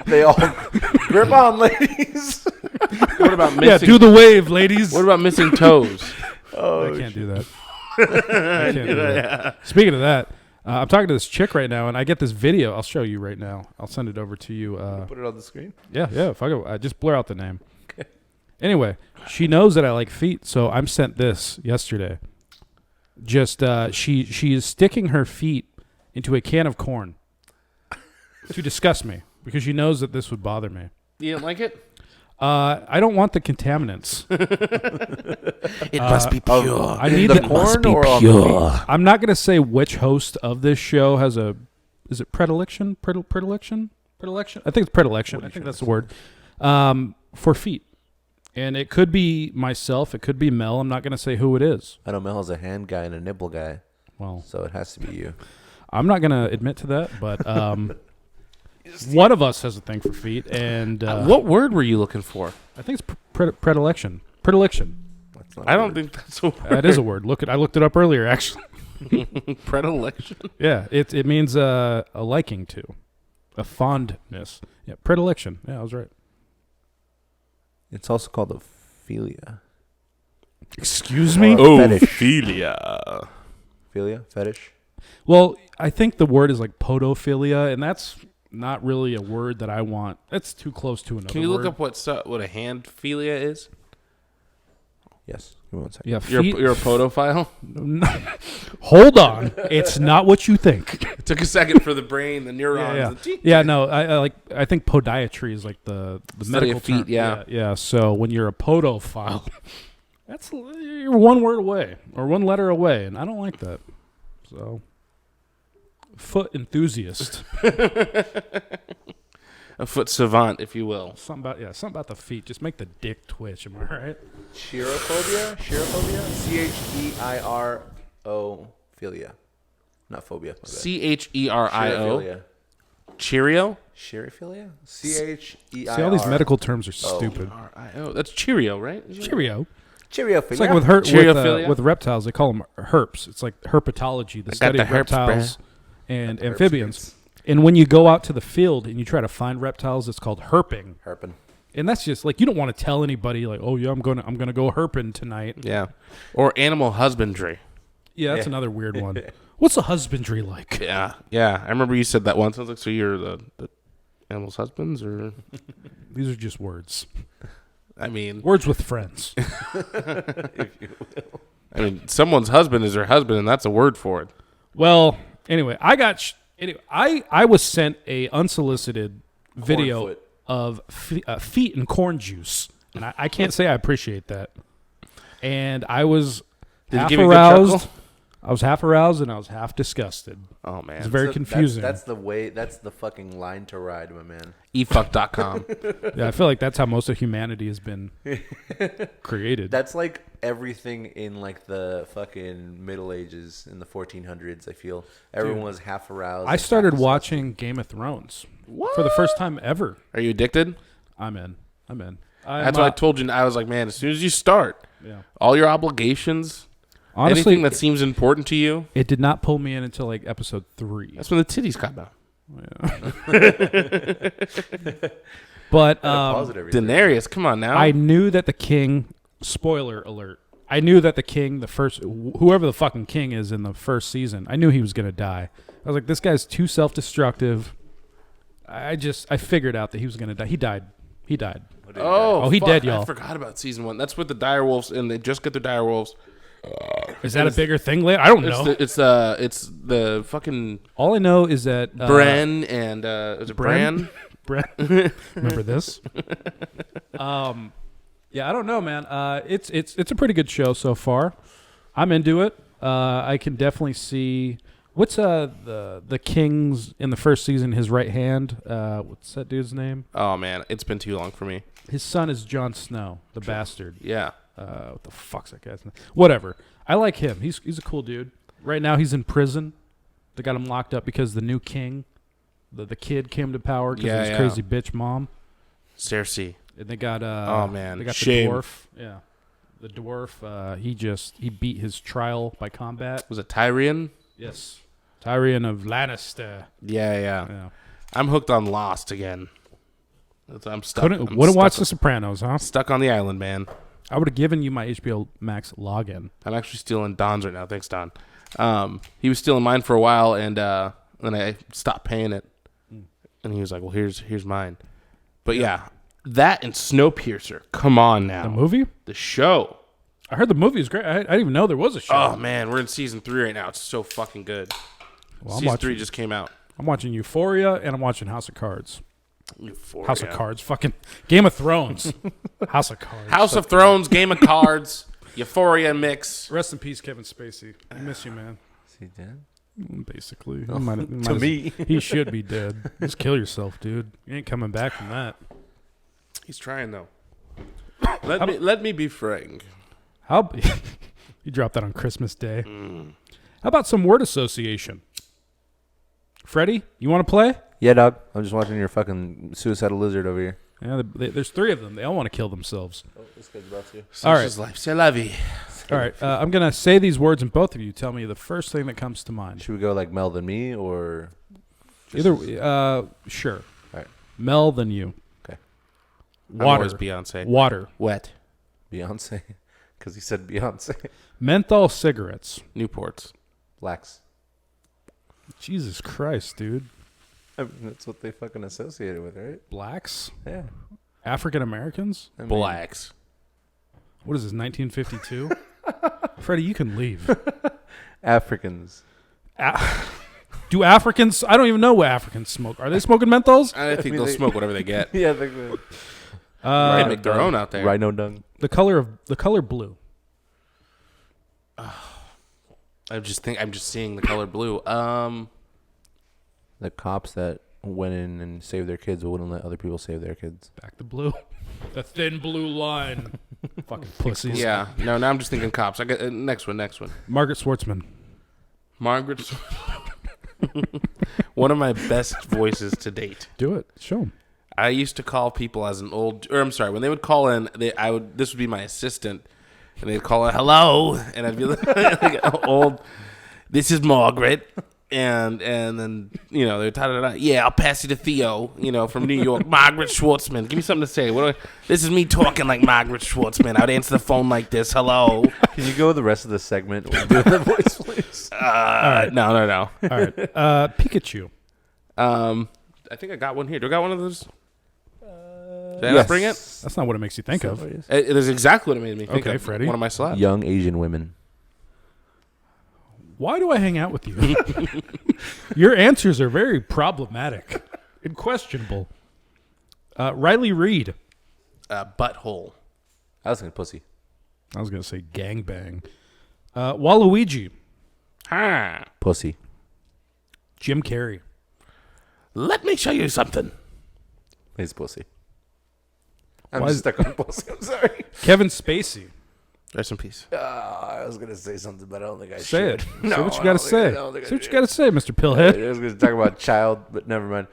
They all grip on, ladies. What about Yeah, missing? do the wave, ladies. What about missing toes? I can't do that. I can't do that. Speaking of that, I'm talking to this chick right now, and I get this video. I'll show you right now. I'll send it over to you. Put it on the screen. Yeah. Fuck it. Just blur out the name. Okay. Anyway, she knows that I like feet, so I'm sent this yesterday. Just she is sticking her feet into a can of corn to disgust me because she knows that this would bother me. You didn't like it? I don't want the contaminants. It must be pure. I need the the corn or on the meat? I'm not going to say which host of this show has a, is it predilection? Predilection? I think it's predilection. I think that's the word. For feet. And it could be myself. It could be Mel. I'm not going to say who it is. I know Mel's a hand guy and a nibble guy, Well, so it has to be you. I'm not going to admit to that, but one of us has a thing for feet. And What word were you looking for? I think it's predilection. Predilection. That's not I a don't word. think that's a word. That is a word. I looked it up earlier, actually. Predilection. Yeah, it means a liking to. A fondness. Yeah, predilection. Yeah, I was right. It's also called a philia. Excuse me? Fetish. Philia. Philia? Fetish? Well, I think the word is like podophilia, and that's not really a word that I want. That's too close to another word. Can you look up what a hand philia is? Yes. Give me 1 second. Yeah, You're a podophile? Hold on. It's not what you think. It took a second for the brain, the neurons. No, I think podiatry is like the Study medical of feet, term. Yeah. So when you're a podophile, you're one word away or one letter away, and I don't like that. So, foot enthusiast. A foot savant, if you will. Something about the feet. Just make the dick twitch. Am I right? Chirophobia? Chirophobia? Philia. Not phobia. Cherio. Chirophilia. Cheerio? Chirophilia? Cheir. See, all these medical terms are stupid. R-I-O. That's Cheerio, right? Cheerio. Chirophilia. It's like with reptiles, they call them herps. It's like herpetology, the study of reptiles and amphibians. And when you go out to the field and you try to find reptiles, it's called herping. Herping. And that's just like, you don't want to tell anybody like, oh yeah, I'm gonna go herping tonight. Yeah. Or animal husbandry. Yeah, that's another weird one. What's a husbandry like? Yeah. I remember you said that once. I was like, so you're the animal's husbands, or These are just words. I mean, Words with friends. If you will. I mean, someone's husband is their husband, and that's a word for it. Well, anyway, I was sent a unsolicited video Cornfoot. of feet and corn juice, and I can't say I appreciate that. And I was Did it half give you a good aroused. chuckle? I was half aroused and I was half disgusted. Oh man, It's very confusing. That's the fucking line to ride, my man. efuck.com. Yeah, I feel like that's how most of humanity has been created. That's like everything in like the fucking Middle Ages in the 1400s. I feel everyone was half aroused. I started watching Game of Thrones for the first time ever. Are you addicted? I'm in. That's what I told you. I was like, man, as soon as you start, all your obligations, Honestly, anything that seems important to you, it did not pull me in until like episode 3. that's when the titties come out. But Daenerys, come on now. I knew that the king, spoiler alert, I knew that the king, whoever the fucking king is in the first season, I knew he was going to die. I was like, this guy's too self-destructive. I figured out that he was going to die. He died. Oh, he fuck. dead, y'all. I forgot about season 1. That's with the direwolves, and they just get the direwolves. Is that a bigger thing later? I don't know. It's the fucking All I know is that Bren and is it Bran? Brent, remember this? Yeah, I don't know, man. It's a pretty good show so far. I'm into it. I can definitely see what's the king's in the first season. His right hand. What's that dude's name? Oh man, it's been too long for me. His son is Jon Snow, the bastard. Yeah. What the fuck's that guy's name? Whatever. I like him. He's a cool dude. Right now he's in prison. They got him locked up because the new king, the kid came to power because of his crazy bitch mom. Cersei. And they got oh man, they got shame. the dwarf. Yeah, the dwarf. He beat his trial by combat. Was it Tyrion? Yes, Tyrion of Lannister. Yeah. I'm hooked on Lost again. I'm stuck. Wouldn't watch The Sopranos, huh? Stuck on the island, man. I would have given you my HBO Max login. I'm actually stealing Don's right now. Thanks, Don. He was stealing mine for a while, and then I stopped paying it. And he was like, well, here's mine. But yeah, that and Snowpiercer. Come on now. The movie? The show. I heard the movie is great. I didn't even know there was a show. Oh, man. We're in season 3 right now. It's so fucking good. Well, season 3 just came out. I'm watching Euphoria, and I'm watching House of Cards. Euphoria. House of Cards. Fucking Game of Thrones. House of Cards. House of Thrones, Game of Cards, Euphoria mix. Rest in peace, Kevin Spacey. I miss you, man. Is he dead? Basically. To me. He should be dead. Just kill yourself, dude. You ain't coming back from that. He's trying, though. Let me be frank. You dropped that on Christmas Day. How about some word association? Freddie, you want to play? Yeah, dog. I'm just watching your fucking suicidal lizard over here. Yeah, there's 3 of them. They all want to kill themselves. Oh, this guy's about to. All right. Such is life. C'est la vie. All right. I'm going to say these words, and both of you tell me the first thing that comes to mind. Should we go like Mel than me or Sure. All right. Mel, then you. Okay. Water. I'm always Beyonce. Water. Wet. Beyonce, because he said Beyonce. Menthol cigarettes. Newports. Blacks. Jesus Christ, dude. I mean, that's what they fucking associated with, right? Blacks? Yeah. African Americans? I mean, Blacks. What is this, 1952? Freddie, you can leave. Africans. Do Africans... I don't even know what Africans smoke. Are they smoking menthols? I think they'll smoke whatever they get. Yeah, They make their own out there. Rhino dung. The color blue. I'm just seeing the color blue. The cops that went in and saved their kids but wouldn't let other people save their kids. Back to blue. The thin blue line. Fucking pussies. Yeah. No, now I'm just thinking cops. I got next one. Margaret Schwartzman. Margaret. One of my best voices to date. Do it. Show them. I used to call people as an old, or I'm sorry, when they would call in, this would be my assistant, and they'd call in, hello, and I'd be like, old, this is Margaret, and then, you know, they're ta-da-da-da, yeah, I'll pass you to Theo, you know, from New York, Margaret Schwartzman, give me something to say. This is me talking like Margaret Schwartzman. I'd answer the phone like this, hello. Can you go the rest of the segment with the voice, please? No. All right. Pikachu. I think I got one here. Do I got one of those? Did I not bring it? That's not what it makes you think of. It is exactly what it made me think Okay, of. Freddie. One of my slaps. Young Asian women. Why do I hang out with you? Your answers are very problematic and questionable. Riley Reid. Butthole. I was thinking pussy. I was going to say gangbang. Waluigi. Ha. Pussy. Jim Carrey. Let me show you something. He's pussy. I'm just stuck on pussy. I'm sorry. Kevin Spacey. Rest in peace. I was going to say something, but I don't think I should. Say it. No, say what you got to say. Say what you got to say, Mr. I Pillhead. was going to talk about child, but never mind.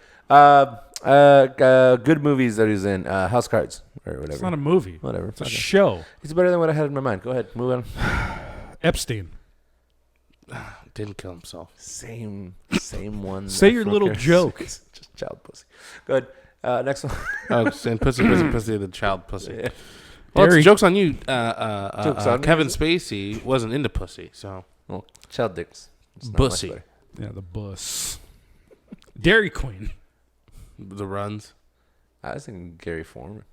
Good movies that he's in. House Cards or whatever. It's not a movie. Whatever. It's a show. It's better than what I had in my mind. Go ahead. Move on. Epstein. Didn't kill himself. Same one. Say your little joke. Just child pussy. Go ahead. Next one. Oh, saying pussy, the child pussy. Yeah. Well, Derry- it's joke's on you. Joke's on me, Kevin is it? Spacey wasn't into pussy, so. Well, child dicks. It's not Bussy. much better. Yeah, the bus. Dairy Queen. The runs. I was thinking Gary Foreman.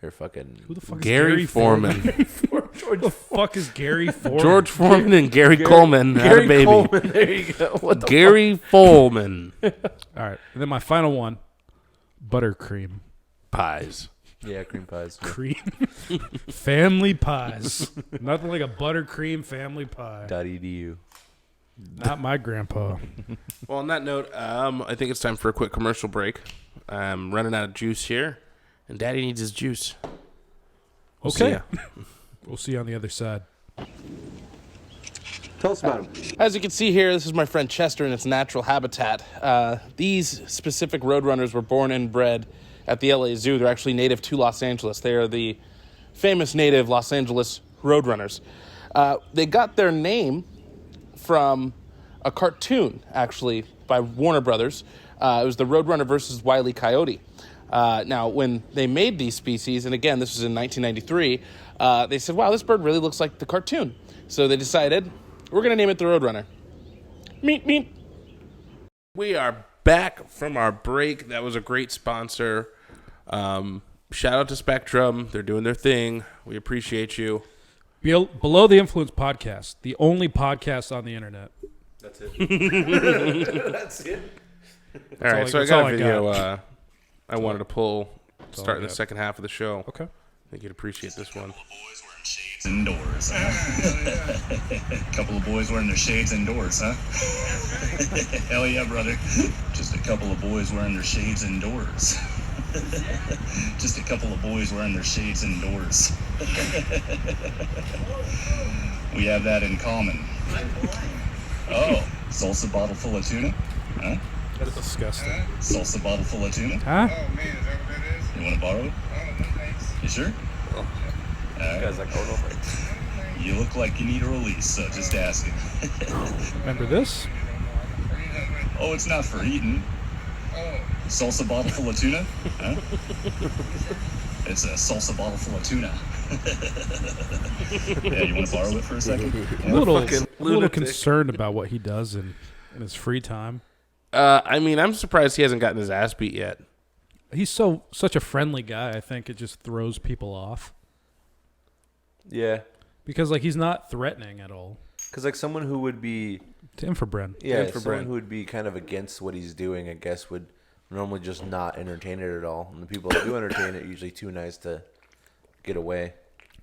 Or fucking Who the fuck is Gary Foreman. Who the fuck is Gary Foreman? George Foreman and Gary Coleman had a baby. Coleman. There you go. What the Gary Foreman. All right. And then my final one. Buttercream. Pies. Yeah, cream pies. Yeah. Cream. Family pies. Nothing like a buttercream family pie. .edu. Not my grandpa. Well, on that note, I think it's time for a quick commercial break. I'm running out of juice here, and Daddy needs his juice. We'll see Okay. ya. We'll see you on the other side. Tell us about him. As you can see here, this is my friend Chester in its natural habitat. These specific roadrunners were born and bred at the LA Zoo. They're actually native to Los Angeles. They are the famous native Los Angeles roadrunners. They got their name from a cartoon, actually, by Warner Brothers. It was the Roadrunner versus Wile E. Coyote. Now, when they made these species, and again, this was in 1993, they said, wow, this bird really looks like the cartoon. So they decided, we're going to name it the Roadrunner. Meet, meet. We are back from our break. That was a great sponsor. Shout out to Spectrum. They're doing their thing. We appreciate you. Below the Influence podcast, the only podcast on the internet. That's it. That's it. All right, so I that's got all a I video I wanted to pull all starting I the got. second half of the show. Okay. I think you'd appreciate this one. Boys wearing shades indoors, huh? Couple of boys wearing their shades indoors, huh? Hell yeah, brother. Just a couple of boys wearing their shades indoors. Just a couple of boys wearing their shades indoors. We have that in common. Oh, salsa bottle full of tuna? Huh? That is disgusting. Salsa bottle full of tuna? Huh? Oh man, is that what that is? You want to borrow it? Oh, no thanks. You sure? Guys, like, hold on. You look like you need a release, so just asking. Remember this? Oh, it's not for eating. Oh, Salsa bottle full of tuna? Huh? It's a salsa bottle full of tuna. Yeah, you want to borrow it for a second? I'm a little lunatic. concerned about what he does in his free time. I mean, I'm surprised he hasn't gotten his ass beat yet. He's such a friendly guy. I think it just throws people off Yeah. because like he's not threatening at all. Because like someone who would be, To infrared. yeah, for someone Brent. who would be kind of against what he's doing, I guess, would normally just not entertain it at all. And the people that do entertain it are usually too nice to get away.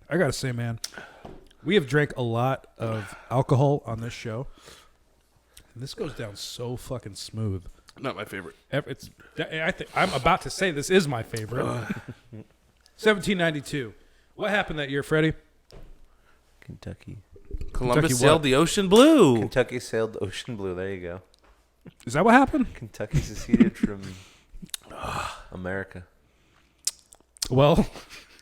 I gotta say, man, we have drank a lot of alcohol on this show, and this goes down so fucking smooth. Not my favorite. I'm about to say this is my favorite. 1792. What happened that year, Freddie? Kentucky. Columbus Kentucky sailed what? the ocean blue. Kentucky sailed the ocean blue. There you go. Is that what happened? Kentucky seceded from America. Well,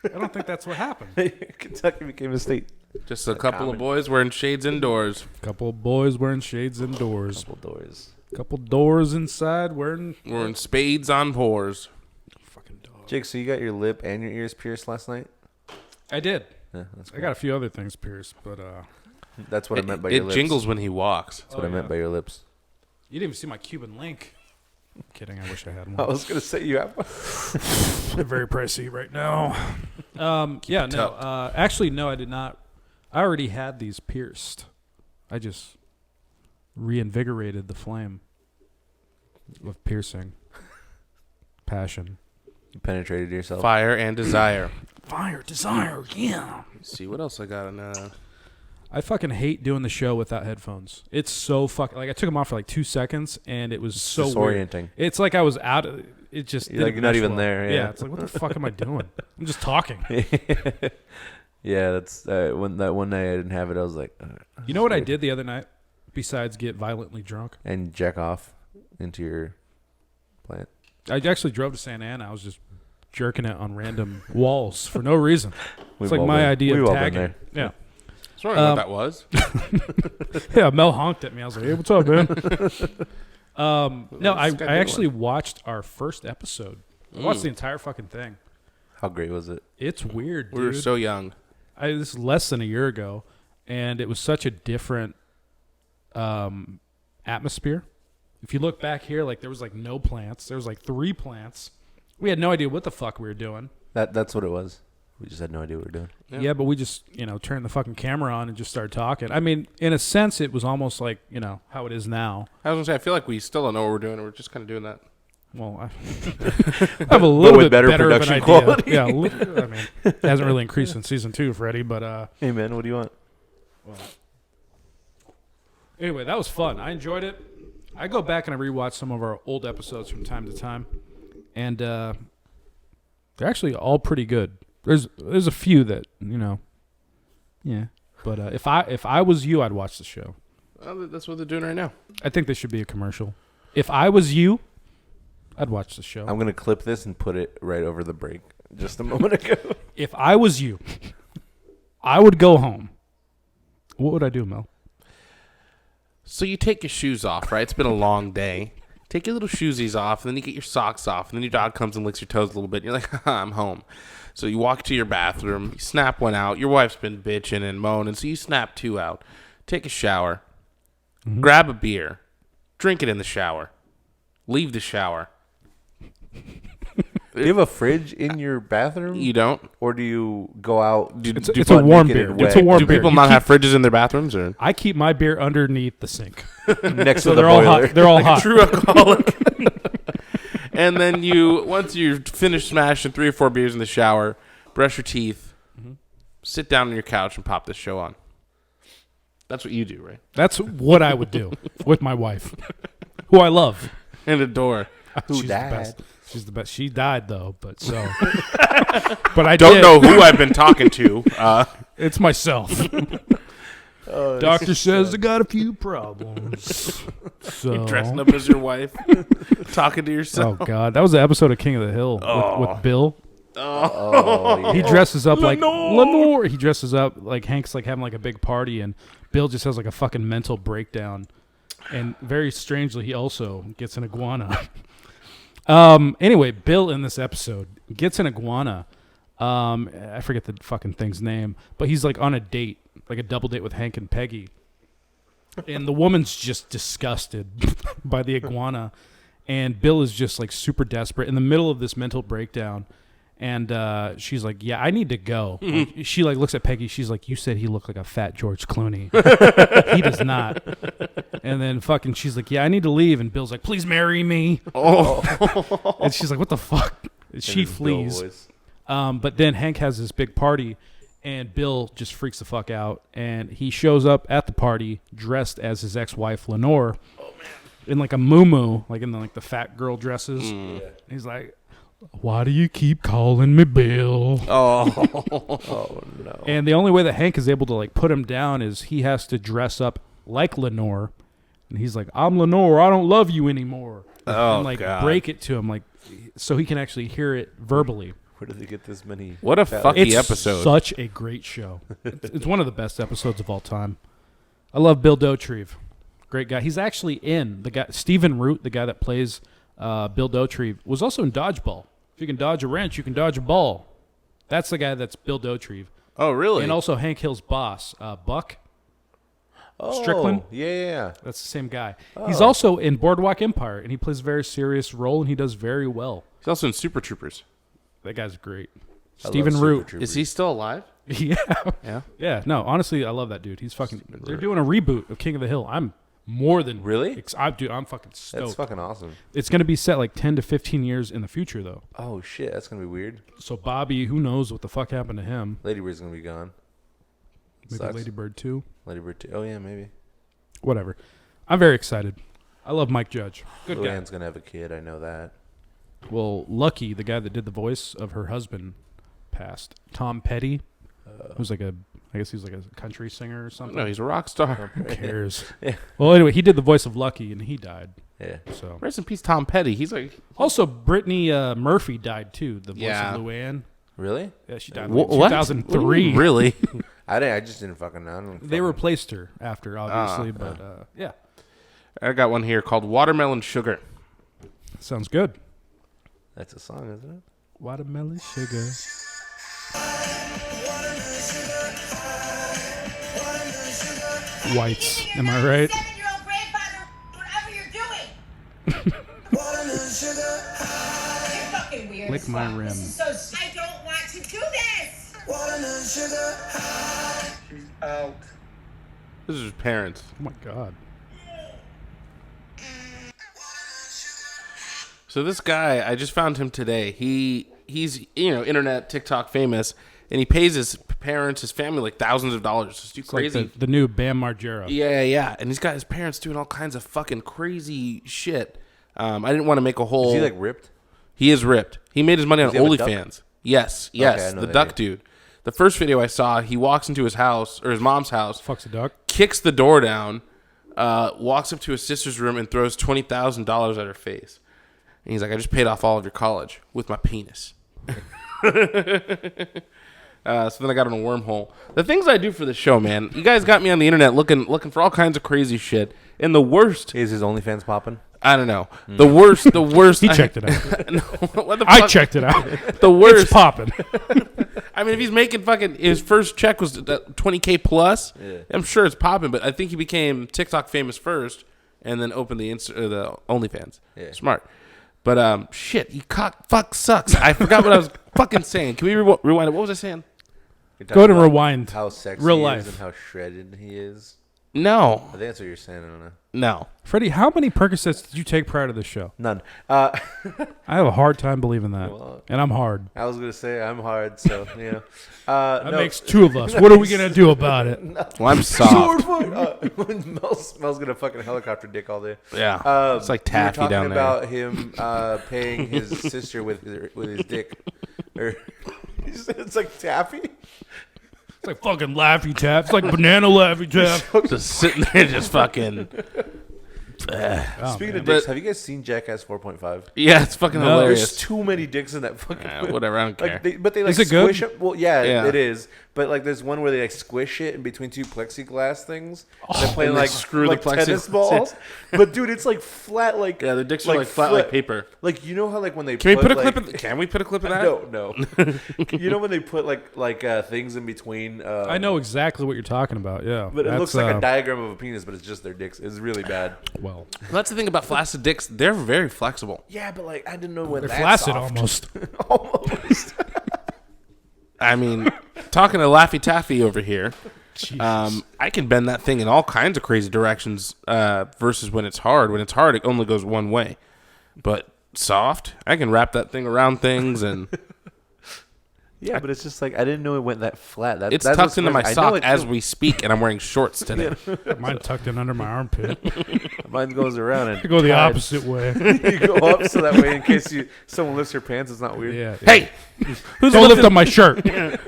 I don't think that's what happened. Kentucky became a state. Just a couple of boys wearing shades indoors. Couple of boys wearing shades indoors. Couple doors. Couple doors inside wearing Wearing spades on pores. fucking dogs. Jake, so you got your lip and your ears pierced last night? I did. Yeah, that's I cool. got a few other things pierced, but That's what I meant by It your lips. jingles when he walks. That's what I meant by your lips. you didn't even see my Cuban link. Kidding, I wish I had I one. was gonna say you have one. They're very pricey right now. Yeah, no. tucked. Actually, no, I did not. I already had these pierced. I just reinvigorated the flame of piercing. Passion. You penetrated yourself. Fire and desire. Fire, desire, yeah. Let's see what else I got in I fucking hate doing the show without headphones. It's so fucking like I took them off for like 2 seconds and it was so weird. disorienting. It's like I was out of it. Just You're like, didn't you're not mesh even well. there, yeah. It's like what the fuck am I doing? I'm just talking. Yeah, that's when that one night I didn't have it. I was like, You know what I did the other night? Besides get violently drunk, and jack off into your plant. I actually drove to Santa Ana. I was just jerking it on random walls for no reason. We've It's like all my been- idea we've of all been tagging. there. Yeah. Sorry what that was. Yeah, Mel honked at me. I was like, hey, what's up, man? No, I This guy did actually watched our first episode. I watched the entire fucking thing. How great was it? It's weird, dude. We were so young. This is less than a year ago, and it was such a different atmosphere. If you look back here, like there was like no plants. There was like 3 plants. We had no idea what the fuck we were doing. That's what it was. We just had no idea what we were doing. Yeah, but we just, turned the fucking camera on and just started talking. I mean, in a sense, it was almost like, how it is now. I was gonna say I feel like we still don't know what we're doing. We're just kind of doing that. Well, I have a little with bit better better production of an idea. quality. Yeah, I mean, it hasn't really increased in season 2, Freddie. But Hey man, what do you want? anyway, that was fun. I enjoyed it. I go back and I rewatch some of our old episodes from time to time, and they're actually all pretty good. There's a few that yeah. But if I was you, I'd watch the show. Well, that's what they're doing right now. I think this should be a commercial. If I was you, I'd watch the show. I'm gonna clip this and put it right over the break just a moment ago. If I was you, I would go home. What would I do, Mel? So you take your shoes off, right? It's been a long day. Take your little shoesies off, and then you get your socks off, and then your dog comes and licks your toes a little bit, and you're like, haha, I'm home. So you walk to your bathroom, you snap one out. Your wife's been bitching and moaning, so you snap 2 out. Take a shower. Grab a beer. Drink it in the shower. Leave the shower. Do you have a fridge in your bathroom? You don't? Or do you go out? It's do a warm butt naked beer. and It's wet a warm Do beer. people You not keep- have fridges in their bathrooms? Or I keep my beer underneath the sink, next so to the they're all boiler? hot. They're all hot. true alcoholic. And then once you're finished smashing 3 or 4 beers in the shower, brush your teeth, sit down on your couch and pop this show on. That's what you do, right? That's what I would do with my wife, who I love. And adore. Who She's died? the best. She's the best. She died though, but so. But I Don't did. know who I've been talking to. It's myself. Doctor says I got a few problems. So. Dressing up as your wife, talking to yourself. Oh God, that was the episode of King of the Hill with Bill. Oh, yeah. He dresses up like Lenore. He dresses up like Hank's like having like a big party, and Bill just has like a fucking mental breakdown. And very strangely, he also gets an iguana. Anyway, Bill in this episode gets an iguana. I forget the fucking thing's name, but he's like on a date, like a double date with Hank and Peggy. And the woman's just disgusted by the iguana. And Bill is just like super desperate in the middle of this mental breakdown. And she's like, yeah, I need to go. Like, she like looks at Peggy. She's like, you said he looked like a fat George Clooney. He does not. And then fucking she's like, yeah, I need to leave. And Bill's like, please marry me. Oh. And she's like, what the fuck? And she flees. But then Hank has this big party. And Bill just freaks the fuck out. And he shows up at the party dressed as his ex-wife, Lenore. Oh, man. In like a muumuu, like in the fat girl dresses. Yeah. He's like, why do you keep calling me Bill? Oh no. And the only way that Hank is able to like put him down is he has to dress up like Lenore. And he's like, I'm Lenore. I don't love you anymore. And like break it to him like so he can actually hear it verbally. Where did they get this many? What a fucky episode. Such a great show. It's one of the best episodes of all time. I love Bill Dauterive. Great guy. He's actually in the guy Stephen Root, the guy that plays Bill Dauterive, was also in Dodgeball. If you can dodge a wrench, you can dodge a ball. That's the guy that's Bill Dauterive. Oh, really? And also Hank Hill's boss, Buck. Oh, Strickland. Yeah. That's the same guy. Oh. He's also in Boardwalk Empire, and he plays a very serious role, and he does very well. He's also in Super Troopers. That guy's great. Stephen Root. Is he still alive? Yeah. Yeah. No, honestly, I love that dude. He's fucking. They're doing a reboot of King of the Hill. I'm more than really. Dude, I'm fucking stoked. That's fucking awesome. It's gonna be set like 10 to 15 years in the future, though. Oh shit, that's gonna be weird. So Bobby, who knows what the fuck happened to him? Lady Bird's gonna be gone. Maybe Sucks. Lady Bird 2. Lady Bird 2. Oh yeah, maybe. Whatever. I'm very excited. I love Mike Judge. Good guy. Luann's gonna have a kid. I know that. Well, Lucky, the guy that did the voice of her husband, passed. Tom Petty, who's like I guess he's like a country singer or something. No, he's a rock star. Who cares? Yeah. Well, anyway, he did the voice of Lucky, and he died. Yeah. So rest in peace, Tom Petty. He's like also Brittany Murphy died too. The voice of Luann. Really? Yeah, she died in 2003. Really? I just didn't fucking know. They replaced her after, obviously, but yeah. I got one here called Watermelon Sugar. Sounds good. That's a song, isn't it? Watermelon Sugar. Whites, am I right? 7-year-old grandfather, whatever you're doing. You're fucking weird. Lick my rim. This is so. I don't want to do this. She's out. This is his parents. Oh my god. So this guy, I just found him today. He's internet TikTok famous, and he pays his parents, his family like thousands of dollars. It's too crazy. Like the new Bam Margera. Yeah. And he's got his parents doing all kinds of fucking crazy shit. I didn't want to make a whole. Is he like ripped? He is ripped. He made his money on OnlyFans. Yes, Okay, the duck dude. The first video I saw, he walks into his house or his mom's house, fucks a duck, kicks the door down, walks up to his sister's room and throws $20,000 at her face. And he's like, I just paid off all of your college with my penis. So then I got on a wormhole. The things I do for the show, man. You guys got me on the internet looking for all kinds of crazy shit. And the worst is his OnlyFans popping. I don't know. The worst. He checked it out. No, what the fuck? I checked it out. The worst. It's popping. I mean, if he's making fucking his first check was $20K plus, yeah. I'm sure it's popping. But I think he became TikTok famous first, and then opened the OnlyFans. Yeah. Smart. But shit, you fuck sucks. I forgot what I was fucking saying. Can we rewind it? What was I saying? Go to rewind. How sexy real he life is and how shredded he is. No. I think that's what you're saying. I don't know. No. Freddie, how many Percocets did you take prior to the show? None. I have a hard time believing that. Well, and I'm hard. I was going to say I'm hard, so, you know. That makes two of us. What are we going to do about it? No. Well, I'm soft. Mel's going to fucking helicopter dick all day. Yeah. It's like taffy down there. About him paying his sister with his dick. It's like taffy? It's like fucking Laffy Tap. It's like banana Laffy Tap. Just sitting there just fucking Speaking of But- dicks, have you guys seen Jackass 4.5? Yeah, it's fucking No. There's hilarious. too many dicks in that fucking. Whatever, I don't care. Like but they like Is it good? squish it. Well, yeah, Yeah. it is. But like, there's one where they like squish it in between two plexiglass things. They're playing and they like screw the like tennis plexiglass. balls. But dude, it's like flat. Like Yeah, the dicks are like flat like paper. Like you know how like when they Can we put a like, clip of? Can we put a clip of that? No. You know when they put like things in between. I know exactly what you're talking about. Yeah, But it That's, looks like a diagram of a penis, but it's just their dicks. It's really bad. Well, That's the thing about flaccid dicks. They're very flexible. Yeah, but like I didn't know when they're that flaccid soft. almost. Almost. I mean, talking to Laffy Taffy over here, I can bend that thing in all kinds of crazy directions versus when it's hard. When it's hard, it only goes one way. But soft, I can wrap that thing around things, and Yeah, but it's just like I didn't know it went that flat. it's that's tucked what's into my crazy. I know sock it- as we speak, and I'm wearing shorts today. Mine tucked in under my armpit. Mine goes around and I go the tied. opposite way. You go up so that way in case someone lifts your pants, it's not weird. Yeah. Hey, who's Don't lift lifting, up my shirt.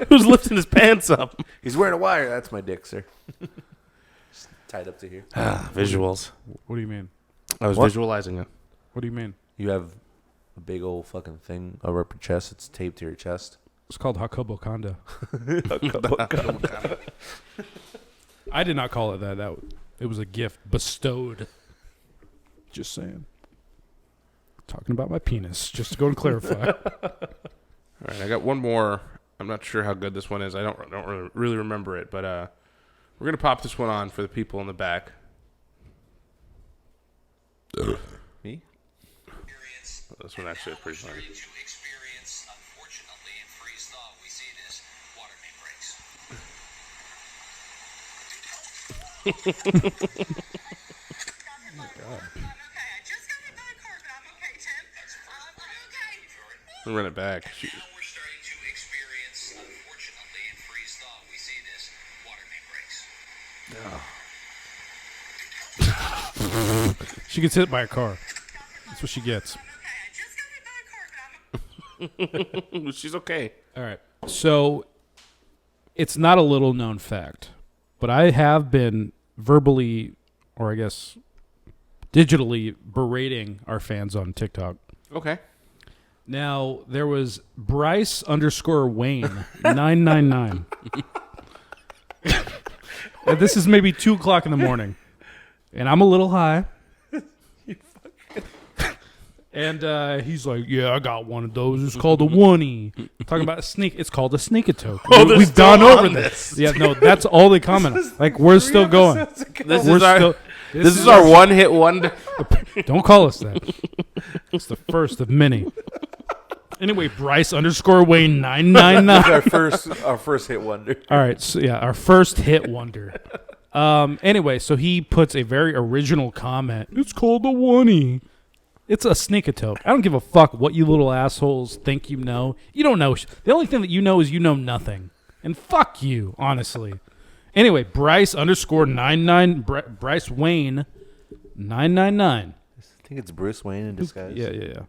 who's lifting his pants up? He's wearing a wire. That's my dick, sir. Just tied up to here. Visuals. What do you mean? I was What? visualizing it. What do you mean? You have a big old fucking thing over up your chest. It's taped to your chest. It's called Hakobo Kanda. I did not call it that. It was a gift bestowed. Just saying. Talking about my penis, just to go and clarify. All right, I got one more. I'm not sure how good this one is. I don't really remember it, but we're gonna pop this one on for the people in the back. Me? This one actually is pretty funny. Unfortunately, in freeze thaw, we see this water main breaks. I'm okay. I just got hit by a car, but I'm okay, Tim. I'm okay. Let me run it back. Shoot. Now we're starting to experience, unfortunately, in freeze thaw, we see this water main breaks. She gets hit by a car. That's what she gets. I'm okay. I just got hit by a car, but I'm She's okay. All right. So it's not a little known fact, but I have been verbally, or I guess digitally, berating our fans on TikTok. Okay. Now, there was Bryce_Wayne 999. And this is maybe 2 o'clock in the morning. And I'm a little high. And he's like, yeah, I got one of those. It's called a oneie. Talking about a sneak. It's called a sneak-a-toke. they're We've still gone over on this. Yeah, no, that's all they comment on. Like, we're still going. This We're is our still- this is our one-hit wonder. Don't call us that. It's the first of many. Anyway, Bryce_Wayne 999. our first hit wonder. All right, so yeah, our first hit wonder. Anyway, so he puts a very original comment. It's called a oneie. It's a sneak-a-toke. I don't give a fuck what you little assholes think you know. You don't know. The only thing that you know is you know nothing. And fuck you, honestly. Anyway, Bryce_99, Bryce Wayne 999. I think it's Bruce Wayne in disguise. Yeah.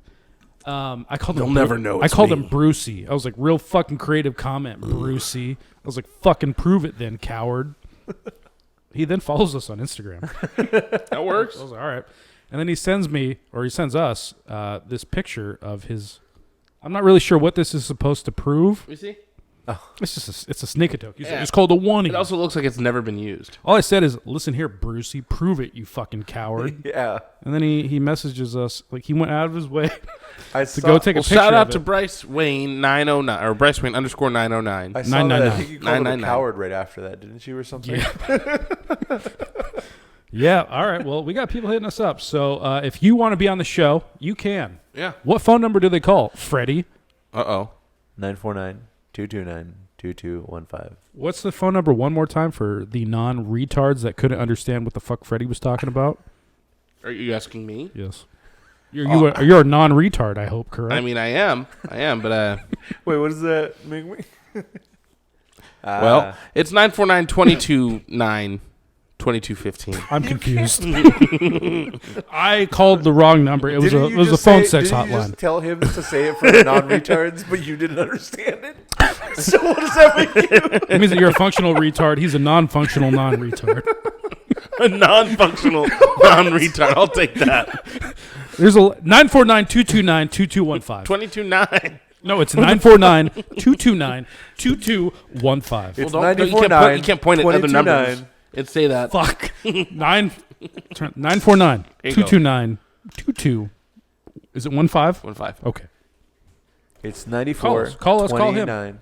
I called They'll him. never know I it's called me. him Brucey. I was like, real fucking creative comment, Brucey. I was like, fucking prove it then, coward. He then follows us on Instagram. That works. I was like, all right. And then he sends us this picture of his. I'm not really sure what this is supposed to prove. You see? It's just it's a sneak-a-toke. Yeah. It's called a oneie. It also looks like it's never been used. All I said is, listen here, Brucey, prove it, you fucking coward. Yeah. And then he messages us, like he went out of his way I to go take a Well, picture shout out of to it. Bryce Wayne 909 or Bryce Wayne _909. I saw that. I 999. think you called him a 999. coward right after that, didn't you, or something? Yeah, all right. Well, we got people hitting us up. So if you want to be on the show, you can. Yeah. What phone number do they call? Freddie? 949-229-2215. What's the phone number one more time for the non-retards that couldn't understand what the fuck Freddie was talking about? Are you asking me? Yes. You're a non-retard, I hope, correct? I mean, I am, but Wait, what does that make me? well, it's 949-2215. I'm confused. I called the wrong number. It was a phone sex didn't you hotline. just tell him to say it for the non-retards, but you didn't understand it? So what does that make you? It means that you're a functional retard. He's a non-functional non-retard. A non-functional non-retard. I'll take that. There's a 949-229-2215. 22.9. No, it's 949-229-2215. It's You can't point at other numbers. It'd say that. Fuck. 949-229-22. Is it 15? 1.5. Okay. It's 94. Call us, call him.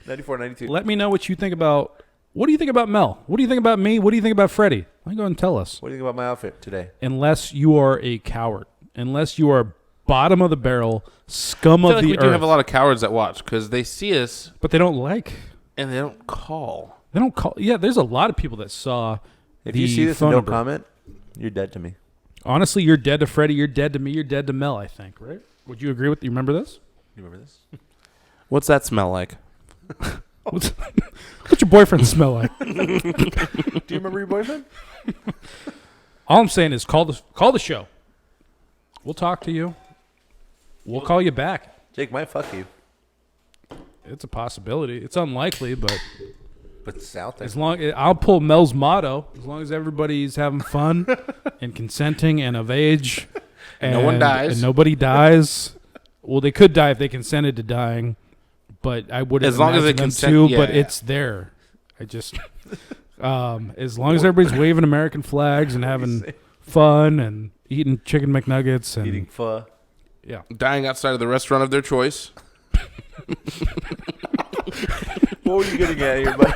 94, 92. Let me know what you think about. What do you think about Mel? What do you think about me? What do you think about Shreddy? Why don't you go and tell us? What do you think about my outfit today? Unless you are a coward. Unless you are bottom of the barrel, scum I feel of like the we earth. do have a lot of cowards that watch because they see us But they don't like. and they don't call. They don't call. Yeah, there's a lot of people that saw. If the you see this phone and don't number. comment, you're dead to me. Honestly, you're dead to Freddie. You're dead to me. You're dead to Mel, I think, right? Would you agree with you? Remember this? You remember this? What's that smell like? What's your boyfriend smell like? Do you remember your boyfriend? All I'm saying is call the show. We'll talk to you. We'll call you back. Jake might fuck you. It's a possibility. It's unlikely, but But it's out there. as long I'll pull Mel's motto. As long as everybody's having fun and consenting and of age, and No one dies. and nobody dies. Well, they could die if they consented to dying, but I wouldn't. As long as they imagine them consent- to, yeah, but yeah. it's there. I just as long as everybody's waving American flags and having fun and eating chicken McNuggets and Eating pho. yeah. Dying outside of the restaurant of their choice. What were you getting at here, bud?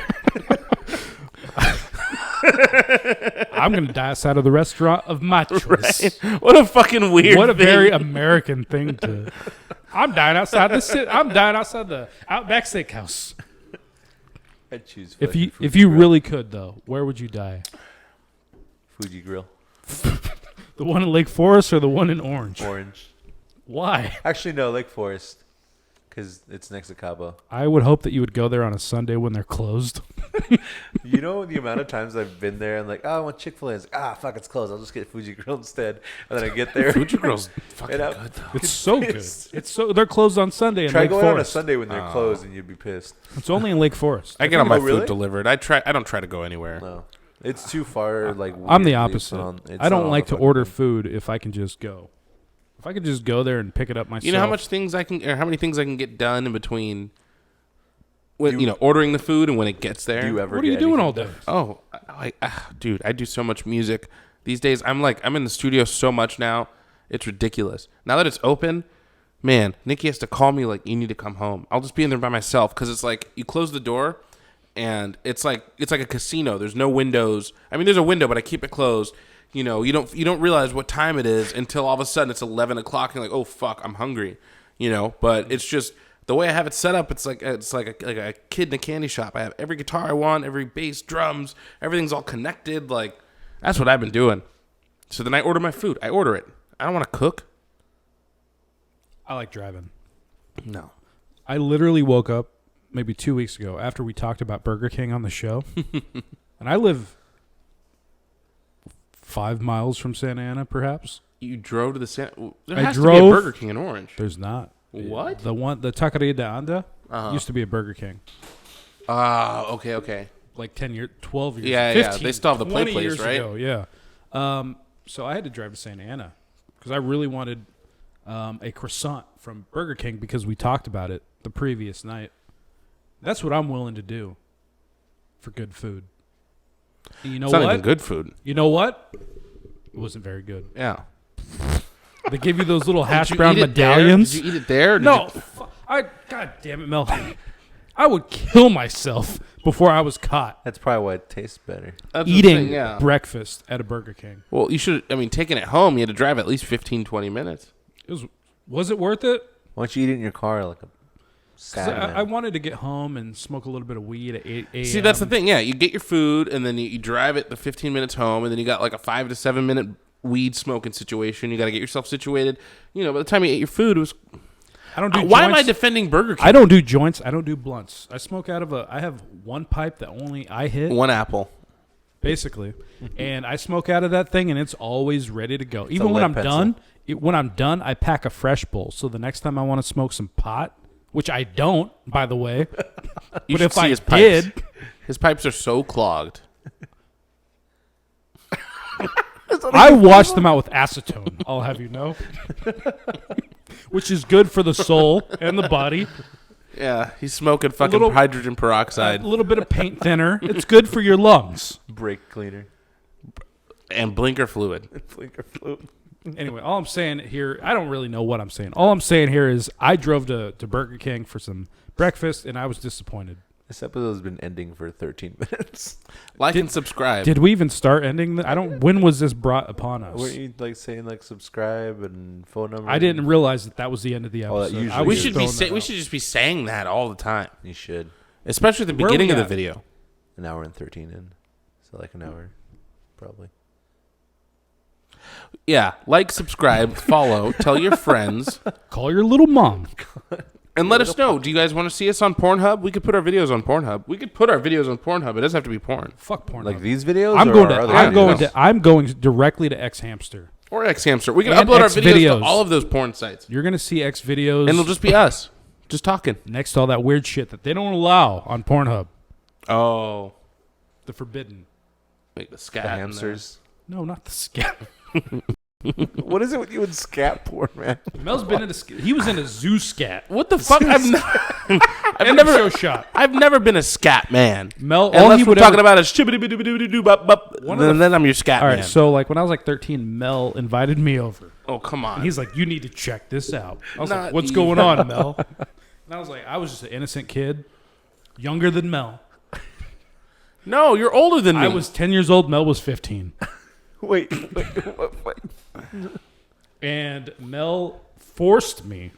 I'm gonna die outside of the restaurant of my choice. What a fucking weird What a thing. very American thing to. I'm dying outside the Outback Steakhouse. I'd choose If you fucking if you Fuji really could though, where would you die? Grill. Fuji Grill. The one in Lake Forest or the one in Orange? Orange. Why? Actually, no, Lake Forest. Because it's next to Cabo. I would hope that you would go there on a Sunday when they're closed. You know the amount of times I've been there and like, oh, I want Chick-fil-A. It's like, fuck, it's closed. I'll just get Fuji Grill instead. And then I get there. Fuji Grill's fucking And I'm good though. It's so good. It's so they're closed on Sunday in Try Lake going on a Forest. Sunday when they're closed and you'd be pissed. It's only in Lake Forest. I get all my Oh, really? food delivered. I don't try to go anywhere. No. It's too far. Like I'm the weirdly, opposite. it's I not don't on like the to fucking order thing. food if I can just go. If I could just go there and pick it up myself. You know how much things I can, or how many things I can get done in between, when Do- ordering the food and when it gets there. Do you ever What are you get doing anything all day? done? Dude, I do so much music these days. I'm in the studio so much now. It's ridiculous. Now that it's open, man, Nikki has to call me like, you need to come home. I'll just be in there by myself because it's like you close the door and it's like a casino. There's no windows. I mean, there's a window, but I keep it closed. You don't realize what time it is until all of a sudden it's 11 o'clock and you're like, oh fuck, I'm hungry. But it's just the way I have it set up. It's like a kid in a candy shop. I have every guitar I want, every bass, drums, everything's all connected. Like that's what I've been doing. So then I order my food. I order it. I don't want to cook. I like driving. No. I literally woke up maybe 2 weeks ago after we talked about Burger King on the show. And I live 5 miles from Santa Ana, perhaps. You drove to the San. There I has to be a drove- Burger King in Orange. There's not. What? The Taqueria de Anda used to be a Burger King. Okay. Like 10 years, 12 years, Yeah, 15, they still have the play 20 place, years right? ago, yeah. So I had to drive to Santa Ana because I really wanted a croissant from Burger King because we talked about it the previous night. That's what I'm willing to do for good food. And you know It's not what? even good food. You know what? It wasn't very good. Yeah. They give you those little hash Did you brown eat it there? medallions. Did you eat it there? Or did No, you- God damn it, Mel. I would kill myself before I was caught That's probably why it tastes better. That's the eating thing, yeah. breakfast at a Burger King. Well, you should. I mean, taking it home, you had to drive at least 15, 20 minutes. Was it worth it? Why don't you eat it in your car like a 'Cause Saturday? I wanted to get home and smoke a little bit of weed at 8 a.m. See, that's the thing. Yeah, you get your food, and then you drive it the 15 minutes home, and then you got like a 5 to 7 minute weed smoking situation. You got to get yourself situated. By the time you ate your food, it was. I don't do Why am I joints. defending Burger King? I don't do joints. I don't do blunts. I smoke out of I have one pipe that only I hit, One apple. basically. And I smoke out of that thing, and it's always ready to go. Even a when lead I'm pencil. done, I pack a fresh bowl. So the next time I want to smoke some pot, which I don't, by the way. You But should if see I his did, pipes. His pipes are so clogged. I wash them out with acetone. I'll have you know, which is good for the soul and the body. Yeah, he's smoking fucking hydrogen peroxide. A little bit of paint thinner. It's good for your lungs. Brake cleaner. And blinker fluid. Anyway, all I'm saying here, I don't really know what I'm saying. All I'm saying here is I drove to Burger King for some breakfast, and I was disappointed. This episode has been ending for 13 minutes. Like and subscribe. Did we even start ending? When was this brought upon us? Weren't you like saying like subscribe and phone number? I didn't realize that was the end of the Oh, that episode. usually I was we is. should throwing that we out. should just be saying that all the time, You should. especially at the Where beginning we of the at? video. An hour and 13 in. So like an hour, probably. Yeah, like, subscribe, follow, tell your friends, Call your little mom. and let us know. Do you guys want to see us on Pornhub? We could put our videos on Pornhub. We could put our videos on Pornhub. It doesn't have to be porn. Fuck porn. Like these videos? I'm or going to. other I'm going videos? to. I'm going directly to X Hamster. Or X Hamster. We can And upload our X videos videos. to all of those porn sites. You're gonna see X videos, And it'll just be us. Just talking. next to all that weird shit that they don't allow on Pornhub. Oh. The forbidden. Make the scat The in there. hamsters. No, not the scat. What is it with you and scat porn, man? Mel's been in a. He was in a zoo scat. What the fuck? I've I've never- show shot. I've never been a scat man. Mel. All Unless he we're would talking ever, about is shibbity-biddy-biddy-biddy-bop-bop. One of the- Then I'm your scat All man. right, so like when I was like 13, Mel invited me over. Oh, come on. And he's like, "You need to check this out." I was Not like, "What's you. going on, Mel?" And I was like, "I was just an innocent kid, younger than Mel. No, you're older than me. I was 10 years old. Mel was 15." Wait. And Mel forced me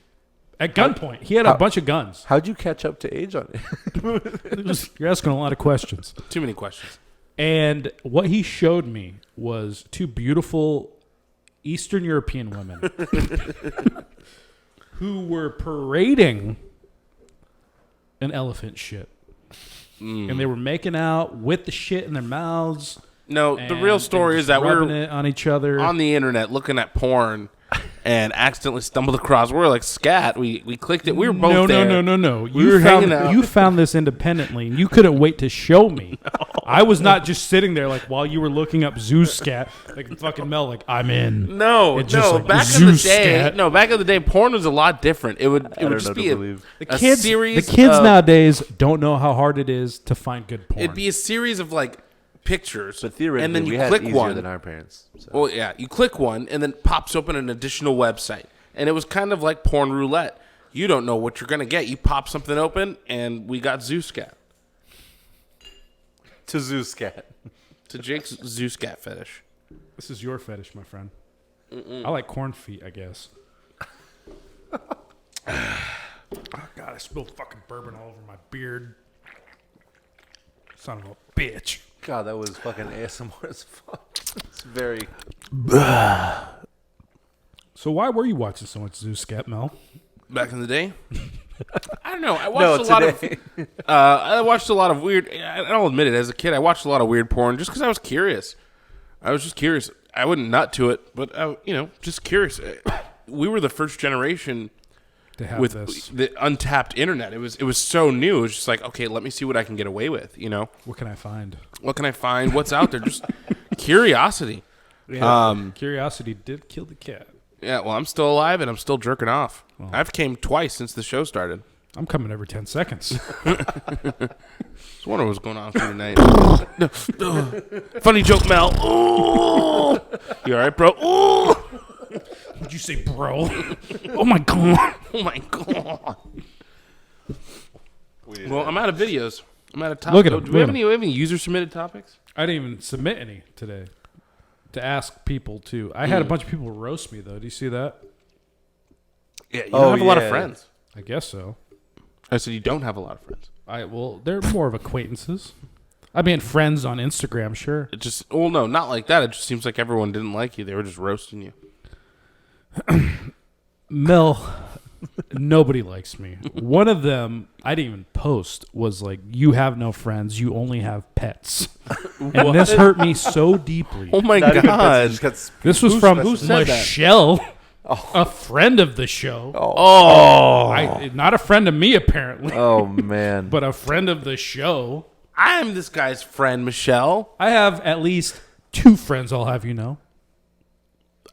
at gunpoint. He had a bunch of guns. How'd you catch up to age on it? You're asking a lot of questions. Too many questions. And what he showed me was two beautiful Eastern European women who were parading an elephant shit. And they were making out with the shit in their mouths. No, the and real they story were is that we rubbing were it on each other. on the internet looking at porn and accidentally stumbled across. We were like, scat. We clicked it. We were both there. No. We were hanging out. You found this independently, and you couldn't wait to show me. I was not just sitting there like while you were looking up zoo scat, like fucking Mel, like I'm in. No, It's just no. like Back in the Zeus day, scat. back in the day, porn was a lot different. It would just be a The series. kids of, nowadays don't know how hard it is to find good porn. It'd be a series of like pictures, But theoretically, and then you we had click easier one. than our parents. So. Well, yeah, you click one, and then pops open an additional website, and it was kind of like porn roulette. You don't know what you're gonna get. You pop something open, and we got Zeuscat. To zoo scat. To Jake's Zeuscat fetish. This is your fetish, my friend. I like corn feet, I guess. Oh God, I spilled fucking bourbon all over my beard. Son of a bitch. God, that was fucking ASMR as fuck. It's very. So why were you watching so much Zeus Scat, Mel? Back in the day, I don't know. I No, watched a lot of. today. I watched a lot of weird. I'll admit it. As a kid, I watched a lot of weird porn just because I was curious. I was just curious. I wouldn't nut to it, but just curious. We were the first generation To have with this. the untapped internet. It was so new. It was just like, okay, let me see what I can get away with. What can I find? What can I find? What's out there? Just curiosity. Curiosity did kill the cat. Yeah. Well, I'm still alive and I'm still jerking off. I've came twice since the show started. I'm coming every 10 seconds. I was wondering what's going on with you tonight. Funny joke, Mel. Ooh. You all right, bro? Ooh. What'd you say, bro? Oh my God. Oh my god. Well, I'm out of videos. I'm out of topics. Look at 'em, Do look we at have any user submitted topics? I didn't even submit any today to ask people to. I had a bunch of people roast me, though. Do you see that? Yeah, you don't have a lot of yeah. friends. I guess so. I said you don't have a lot of friends. Well, they're more of acquaintances. I mean, friends on Instagram, sure. It just, well, no, not like that. It just seems like everyone didn't like you. They were just roasting you. Mel, nobody likes me. One of them, I didn't even post, was like, "You have no friends. You only have pets." And this hurt me so deeply. Oh my Not even god. pets, just got This was from who said that? Michelle, a friend of the show. Oh, Not a friend of me, apparently, Oh man. but a friend of the show. I'm this guy's friend, Michelle. I have at least 2 friends, I'll have you know.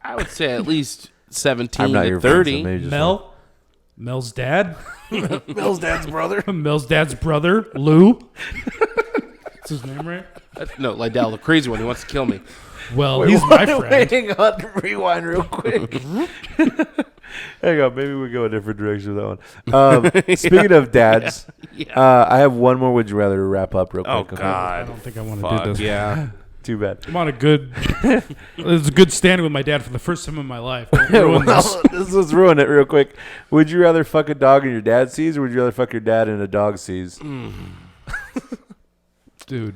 I would say at least 17 I'm not to your friend, 30. so maybe just Mel's dad, Bill's dad's brother. Mel's dad's brother, Lou. That's his name, right? No, Lydell, the crazy one. He wants to kill me. Well, he's my friend. Hang on, rewind real quick. Hang on, maybe we go a different direction with that one. Speaking of dads, I have one more would you rather to wrap up real quick. Oh, okay? God. I don't think I want to Fuck, do this. yeah. Too bad. I'm on a good. It's a good standing with my dad for the first time in my life. Don't ruin this. This was ruin it real quick. Would you rather fuck a dog in your dad sees, or would you rather fuck your dad in a dog sees? Dude.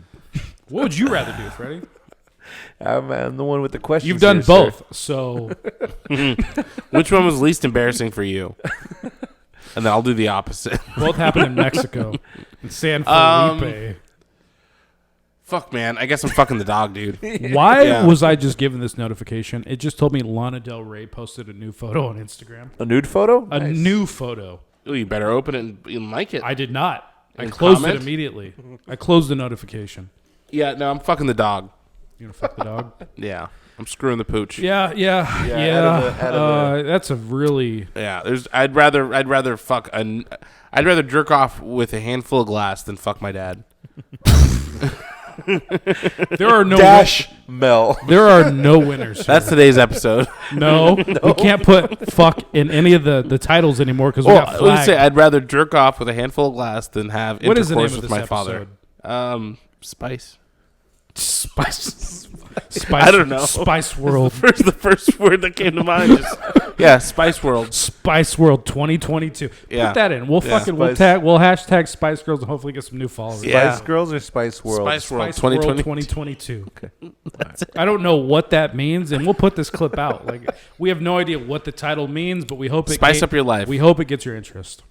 What would you rather do, Freddie? I'm the one with the question. You've done both, so Which one was least embarrassing for you? And then I'll do the opposite. both happened in Mexico, in San Felipe. Fuck, man. I guess I'm fucking the dog, dude. Why was I just given this notification? It just told me Lana Del Rey posted a new photo on Instagram. A nude photo? A new photo. Ooh, you better open it and like it. I did not. I And closed comment? it immediately. I closed the notification. Yeah, no, I'm fucking the dog. You gonna fuck the dog? Yeah. I'm screwing the pooch. Yeah. out of That's a really. Yeah, I'd rather jerk off with a handful of glass than fuck my dad. There are no Mel. There are no winners. Here. That's today's episode. No, we can't put fuck in any of the titles anymore because we Well, got let me flagged. say I'd rather jerk off with a handful of glass than have What is intercourse the name of with this my father. episode? Spice. Spice. I don't know. Spice World. The first word that came to mind is Spice World. Spice World 2022. Yeah. Put that in. We'll Yeah. fucking we'll hashtag Spice Girls and hopefully get some new followers. Yeah. Spice Girls or Spice World? Spice World Spice World 2022. 2022. I don't know what that means, and we'll put this clip out. Like we have no idea what the title means, but we hope it Spice up your life. We hope it gets your interest.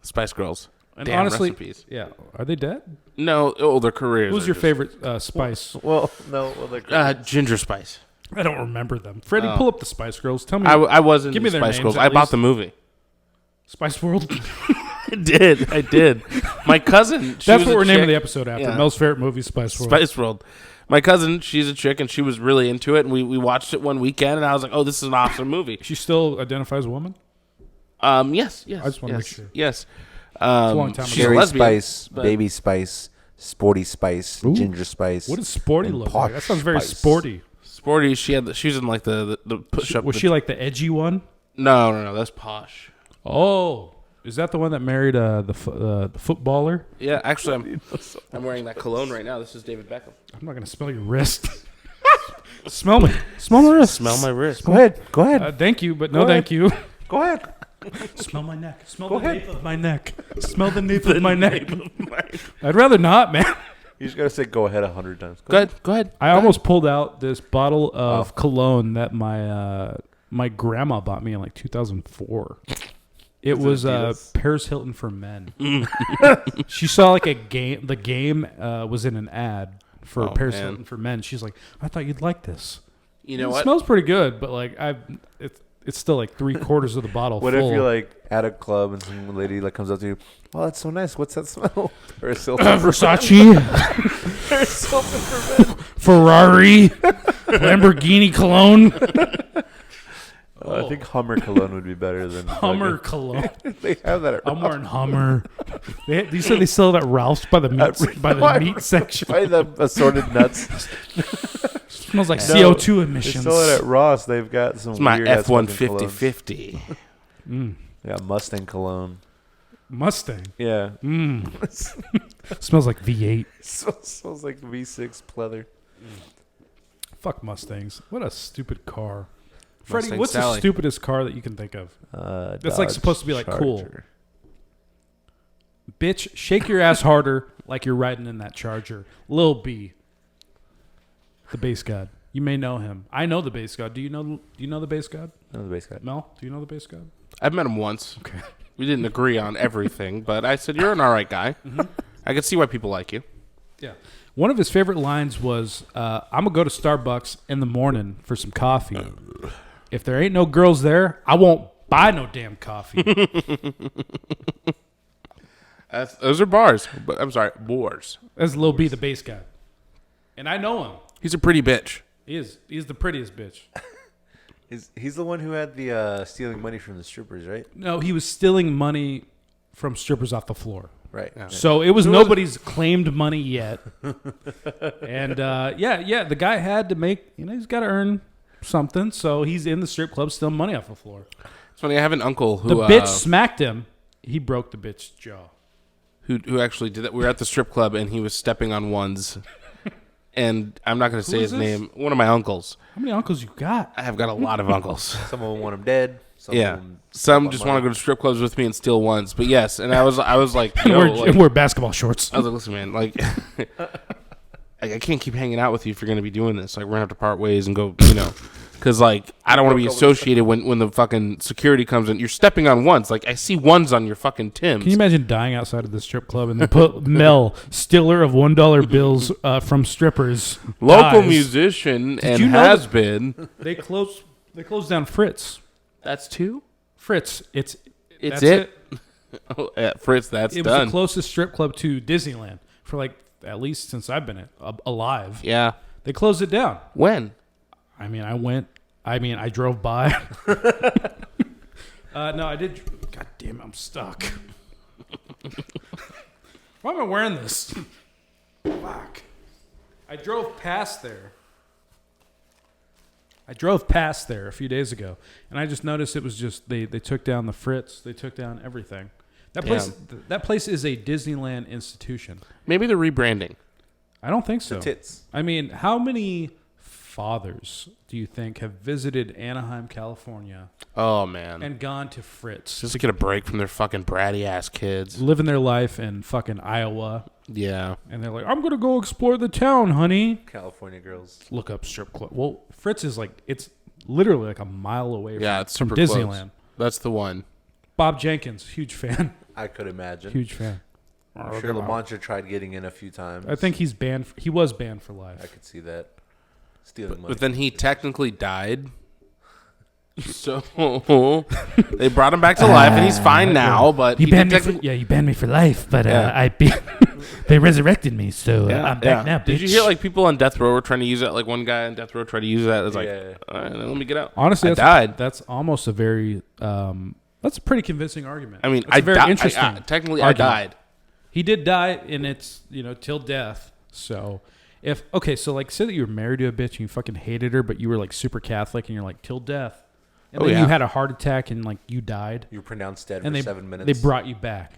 Spice Girls. And Damn, honestly, rest in peace. yeah, are they dead? No, their careers. Who's are your just- favorite Spice? Well, no. Well, Ginger Spice. I don't remember them. Freddie, pull up the Spice Girls. Tell me. I wasn't Give me their Spice names Girls. at I bought least. the movie. Spice World. I did. My cousin. That's what we're naming the episode after. Yeah. Mel's favorite movie, Spice World. Spice World. My cousin, she's a chick, and she was really into it, and we watched it one weekend, and I was like, oh, this is an awesome movie. She still identifies as a woman? Yes. I just wanna make sure. Yes. a long time she's ago. a Cherry lesbian, Spice, but- Baby Spice, Sporty Spice, Ooh. Ginger Spice. What does sporty and look Posh like? That sounds very Spice. sporty. Sporty. She was in like the push up. Was she like the edgy one? No. That's Posh. Oh, is that the one that married the footballer? Yeah, actually, I'm wearing that cologne right now. This is David Beckham. I'm not gonna smell your wrist. Smell me. Smell my wrist. Smell my wrist. Go ahead. Thank you, but no, Go ahead. thank you. Go ahead. Smell my neck. Smell Go the ahead. nape of my neck. Smell the nape of my neck. I'd rather not, man. You just gotta say "go ahead" 100 times. Go ahead. I almost pulled out this bottle of cologne that my grandma bought me in like 2004. It was Paris Hilton for Men. She saw like a game. The game was in an ad for Paris man. Hilton for Men. She's like, I thought you'd like this. You know It what? smells pretty good, but like it's still like 3/4 of the bottle What full. if you're like at a club and some lady like comes up to you? Oh, that's so nice. What's that smell? Paris Hilton. Versace, Paris Hilton for men. Ferrari, Lamborghini cologne, I think Hummer cologne would be better than Hummer cologne. They have that. At I'm wearing Hummer. You said they sell it at Ralph's by the meat section. Buy the assorted nuts. Smells like No, CO2 They emissions. sell it at Ross. They've got some It's my weird ass fucking colognes. F-150-50. They got Mustang cologne. Mustang. Yeah. Smells like V8. Smells like V6 pleather. Fuck Mustangs. What a stupid car. Freddie, Mustang what's Sally. the stupidest car that you can think of? That's like Dodge supposed to be like cool. Charger. Bitch, shake your ass harder like you're riding in that Charger. Lil B. The bass god. You may know him. I know the bass god. Do you know the bass god? No, the bass guy. Mel, do you know the bass god? I've met him once. Okay. We didn't agree on everything, but I said, you're an all right guy. I could see why people like you. Yeah. One of his favorite lines was, I'm going to go to Starbucks in the morning for some coffee. If there ain't no girls there, I won't buy no damn coffee. Those are bars. But I'm sorry, boars. That's Lil B, the bass guy. And I know him. He's a pretty bitch. He is. He's the prettiest bitch. He's the one who had the stealing money from the strippers, right? No, he was stealing money from strippers off the floor. Right. So it was nobody's claimed money yet. And the guy had to make, he's got to earn something. So he's in the strip club stealing money off the floor. It's funny. I have an uncle who The bitch smacked him. He broke the bitch's jaw. Who actually did that. We were at the strip club and he was stepping on ones. And I'm not going to say his name. One of my uncles. How many uncles you got? I have got a lot of uncles. Some of them want him dead. Some just want to go to strip clubs with me and steal ones. But yes, and I was like, yo, wear basketball shorts. I was like, listen, man, like I can't keep hanging out with you if you're going to be doing this. Like, we're going to have to part ways and go, because like I don't want to be associated when the fucking security comes in. You're stepping on ones. Like, I see ones on your fucking Timbs. Can you imagine dying outside of the strip club and they put Mel, stealer of $1 bills from strippers, local dies. musician Did and you know has that been. They closed down Fritz. That's two. Fritz. That's it. Oh, yeah, Fritz, that's it done. was the closest strip club to Disneyland for like at least since I've been alive. Yeah. They closed it down. When? I drove by. No, I did. God damn it, I'm stuck. Why am I wearing this? Fuck. I drove past there a few days ago, and I just noticed it was just they took down the Fritz. They took down everything. That place is a Disneyland institution. Maybe the rebranding. I don't think so. The tits. I mean, how many fathers do you think have visited Anaheim, California, Oh man. and gone to Fritz, Just to get a break from their fucking bratty ass kids. living their life in fucking Iowa, Yeah. and they're like, "I'm gonna go explore the town, honey." California girls. Look up strip club. Well, Fritz is like it's literally like a mile away Yeah, from, it's from super Disneyland. close. That's the one. Bob Jenkins, huge fan, I could imagine. huge fan. I'm sure Lamantra tried getting in a few times. I think he's banned. He was banned for life. I could see that. Stealing money. But then he technically died. So they brought him back to life, and he's fine now. But You he banned did me for, technically. yeah, you banned me for life, but Yeah. they resurrected me, so I'm back now, bitch. Did you hear like people on death row were trying to use that? Like one guy on death row tried to use that. It's like, Yeah. all right, let me get out. Honestly, I died. That's almost a very that's a pretty convincing argument. I mean, That's a very interesting. Technically, argument. I died. He did die, and it's till death. So so like say that you were married to a bitch and you fucking hated her, but you were like super Catholic and you're like till death, and Oh, then yeah. you had a heart attack and like you died, You were pronounced dead and for they 7 minutes. they brought you back.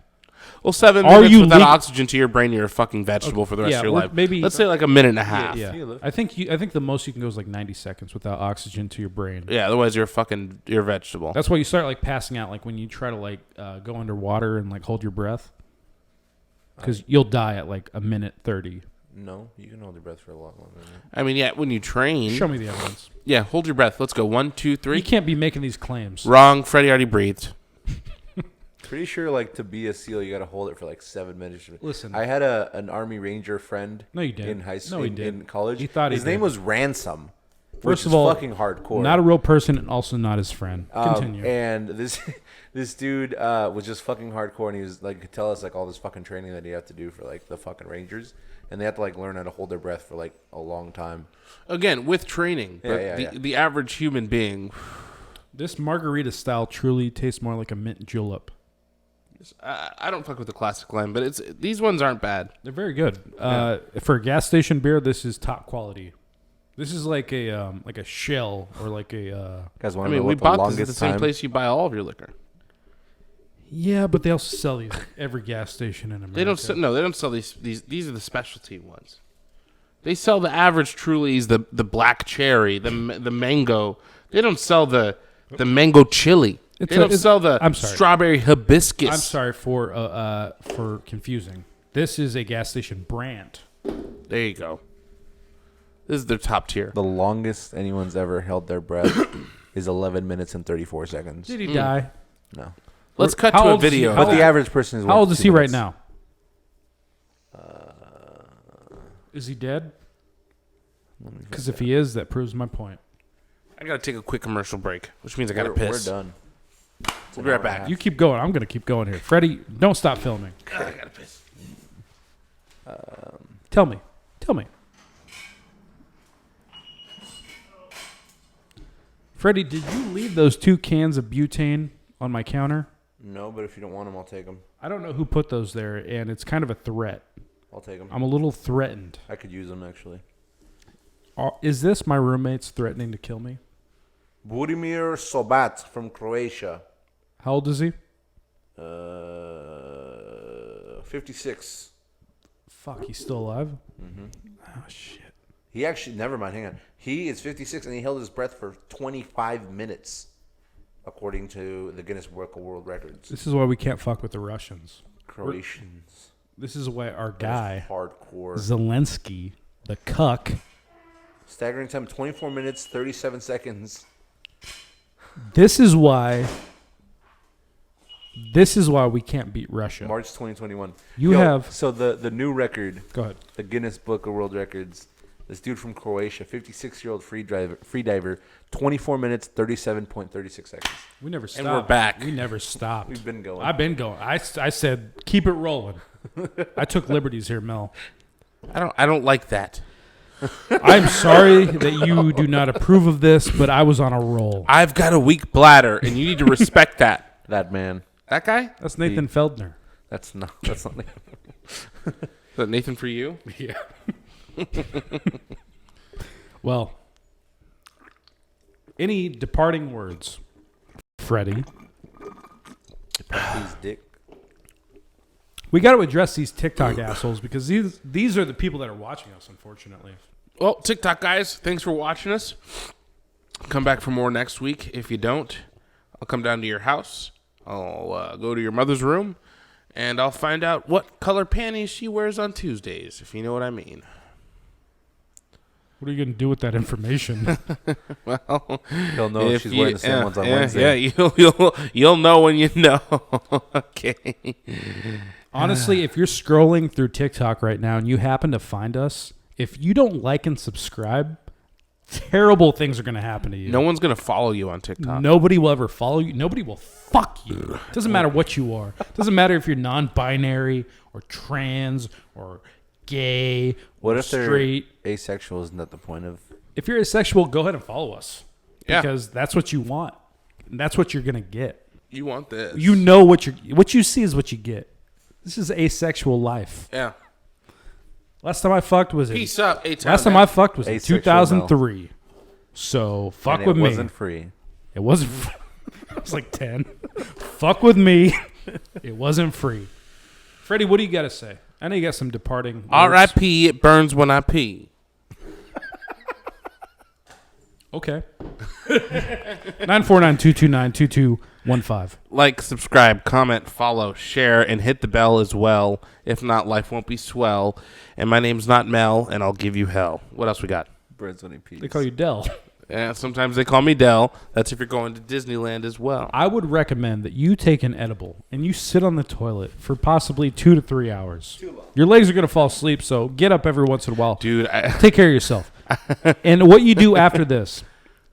Well, 7 Are minutes you without leg- oxygen to your brain, you're a fucking vegetable for the rest yeah, of your or life. maybe- Let's say like a minute and a half. Yeah, You live. I think the most you can go is like 90 seconds without oxygen to your brain. Yeah, otherwise you're a vegetable. That's why you start like passing out, like when you try to like go underwater and like hold your breath, because you'll die at like a minute 30. No, you can hold your breath for a lot longer than that. I mean, yeah, when you train. Show me the evidence. Yeah, hold your breath. Let's go. 1, 2, 3. You can't be making these claims. Wrong. Freddie already breathed. Pretty sure, like, to be a SEAL, you got to hold it for like 7 minutes. Listen. I had an Army Ranger friend. No, you didn't. In high school, No, he in didn't. college. He thought he his name did. was Ransom. Which First is of all, fucking hardcore. Not a real person, and also not his friend. Continue. And this dude was just fucking hardcore, and he was like, could tell us like all this fucking training that you have to do for like the fucking Rangers, and they have to like learn how to hold their breath for like a long time. Again, with training. But Yeah. the average human being. This margarita style truly tastes more like a mint julep. I don't fuck with the classic lime, but these ones aren't bad. They're very good. For a gas station beer, this is top quality. This is like a Shell or like a. Guys, I want to mean, know we what the bought this at longest the same time? place you buy all of your liquor. Yeah, but they also sell these at every gas station in America. They don't sell, no, they don't sell these. These are the specialty ones. They sell the average Trulies, the black cherry, the mango. They don't sell the mango chili. They don't sell the strawberry hibiscus. I'm sorry for confusing. This is a gas station brand. There you go. This is their top tier. The longest anyone's ever held their breath is 11 minutes and 34 seconds. Did he die? No. Let's cut How to a old is he? video. How But the average person is How old is 2 he right minutes. now? Is he dead? Because if he is, that proves my point. I gotta take a quick commercial break, which means I gotta We're piss. done. We'll be right back. You keep going. I'm going to keep going here. Freddie, don't stop filming. I gotta piss. Tell me. Freddie, did you leave those 2 cans of butane on my counter? No, but if you don't want them, I'll take them. I don't know who put those there, and it's kind of a threat. I'll take them. I'm a little threatened. I could use them, actually. Is this my roommate's threatening to kill me? Budimir Sobat from Croatia. How old is he? 56. Fuck, he's still alive? Mm-hmm. Oh, shit. He actually, never mind, hang on. He is 56 and he held his breath for 25 minutes, according to the Guinness Book of World Records. This is why we can't fuck with the Russians. Croatians. This is why our guy, Hardcore. Zelensky, the cuck. Staggering time 24 minutes, 37 seconds. This is why we can't beat Russia. March 2021. So the new record. Go ahead. The Guinness Book of World Records. This dude from Croatia, 56-year-old free diver, 24 minutes, 37.36 seconds. We never stopped. And we're back. We never stopped. We've been going. I've been going. I said, keep it rolling. I took liberties here, Mel. I don't like that. I'm sorry that you do not approve of this, but I was on a roll. I've got a weak bladder, and you need to respect that. That man. That guy? That's Nathan Feldner. That's not Nathan. Is that Nathan for you? Yeah. Well, any departing words, Freddie? His dick. We got to address these TikTok assholes because these are the people that are watching us, unfortunately. Well, TikTok guys, thanks for watching us. Come back for more next week. If you don't, I'll come down to your house. I'll go to your mother's room, and I'll find out what color panties she wears on Tuesdays, if you know what I mean. What are you going to do with that information? Well, he'll know if she's wearing the same ones on Wednesday. Yeah, you'll know when you know. Okay. Honestly, if you're scrolling through TikTok right now and you happen to find us, if you don't like and subscribe, terrible things are going to happen to you. No one's going to follow you on TikTok. Nobody will ever follow you. Nobody will fuck you. Doesn't matter what you are. Doesn't matter if you're non-binary or trans or gay what or if straight. They're asexual? Isn't that the point of? If you're asexual, go ahead and follow us. Yeah. Because that's what you want. And that's what you're going to get. You want this. You know what you see is what you get. This is asexual life. Yeah. Last time I fucked was Peace up, A-Town. Last time I fucked was in Asexual 2003. So fuck And with it me. wasn't free. It wasn't. I was like 10. Fuck with me. It wasn't free. Freddie, what do you got to say? I know you got some departing words. R.I.P. It burns when I pee. Okay. 949-229-2215. Like, subscribe, comment, follow, share, and hit the bell as well. If not, life won't be swell. And my name's not Mel, and I'll give you hell. What else we got? Birds when he pees. They call you Dell. Yeah, sometimes they call me Dell. That's if you're going to Disneyland as well. I would recommend that you take an edible and you sit on the toilet for possibly 2 to 3 hours. Too long. Your legs are going to fall asleep, so get up every once in a while. Dude, take care of yourself. And what you do after this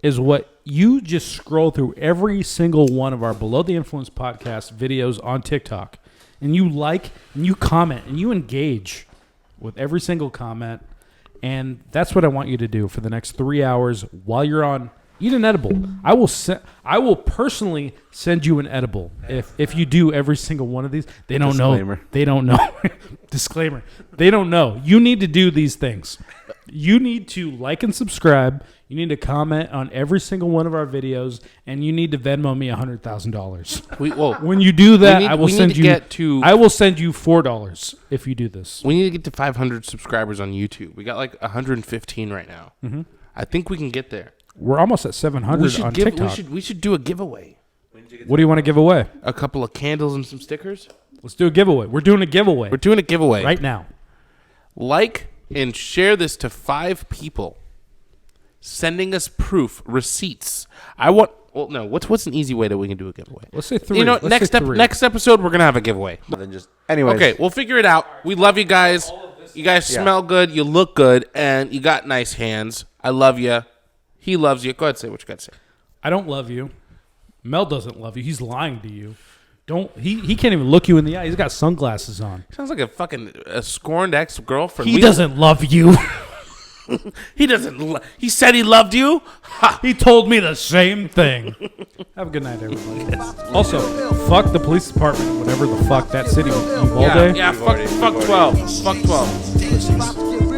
is what you just scroll through every single one of our Below the Influence podcast videos on TikTok. And you like, and you comment, and you engage with every single comment. And that's what I want you to do for the next 3 hours while you're on. Eat an edible. I will personally send you an edible if you do every single one of these. They don't know. They don't know. Disclaimer. They don't know. You need to do these things. You need to like and subscribe. You need to comment on every single one of our videos, and you need to Venmo me $100,000. When you do that, I will send you $4 if you do this. We need to get to 500 subscribers on YouTube. We got like 115 right now. Mm-hmm. I think we can get there. We're almost at 700 on TikTok. We should do a giveaway. What do you want to give away? A couple of candles and some stickers. Let's do a giveaway. We're doing a giveaway. We're doing a giveaway right now. Like and share this to 5 people. Sending us proof, receipts. What's an easy way that we can do a giveaway? Let's say 3. You know, next episode we're gonna have a giveaway. Anyways. Okay, we'll figure it out. We love you guys. You guys smell good. You look good, and you got nice hands. I love you. He loves you. Go ahead, say what you got to say. I don't love you. Mel doesn't love you. He's lying to you. He can't even look you in the eye. He's got sunglasses on. Sounds like a scorned ex-girlfriend. He doesn't love you. He doesn't. He said he loved you. Ha. He told me the same thing. Have a good night, everybody. Also, fuck the police department, whatever the fuck that city was. Uvalde. Yeah. Fuck 12. Fuck 12. Pussies.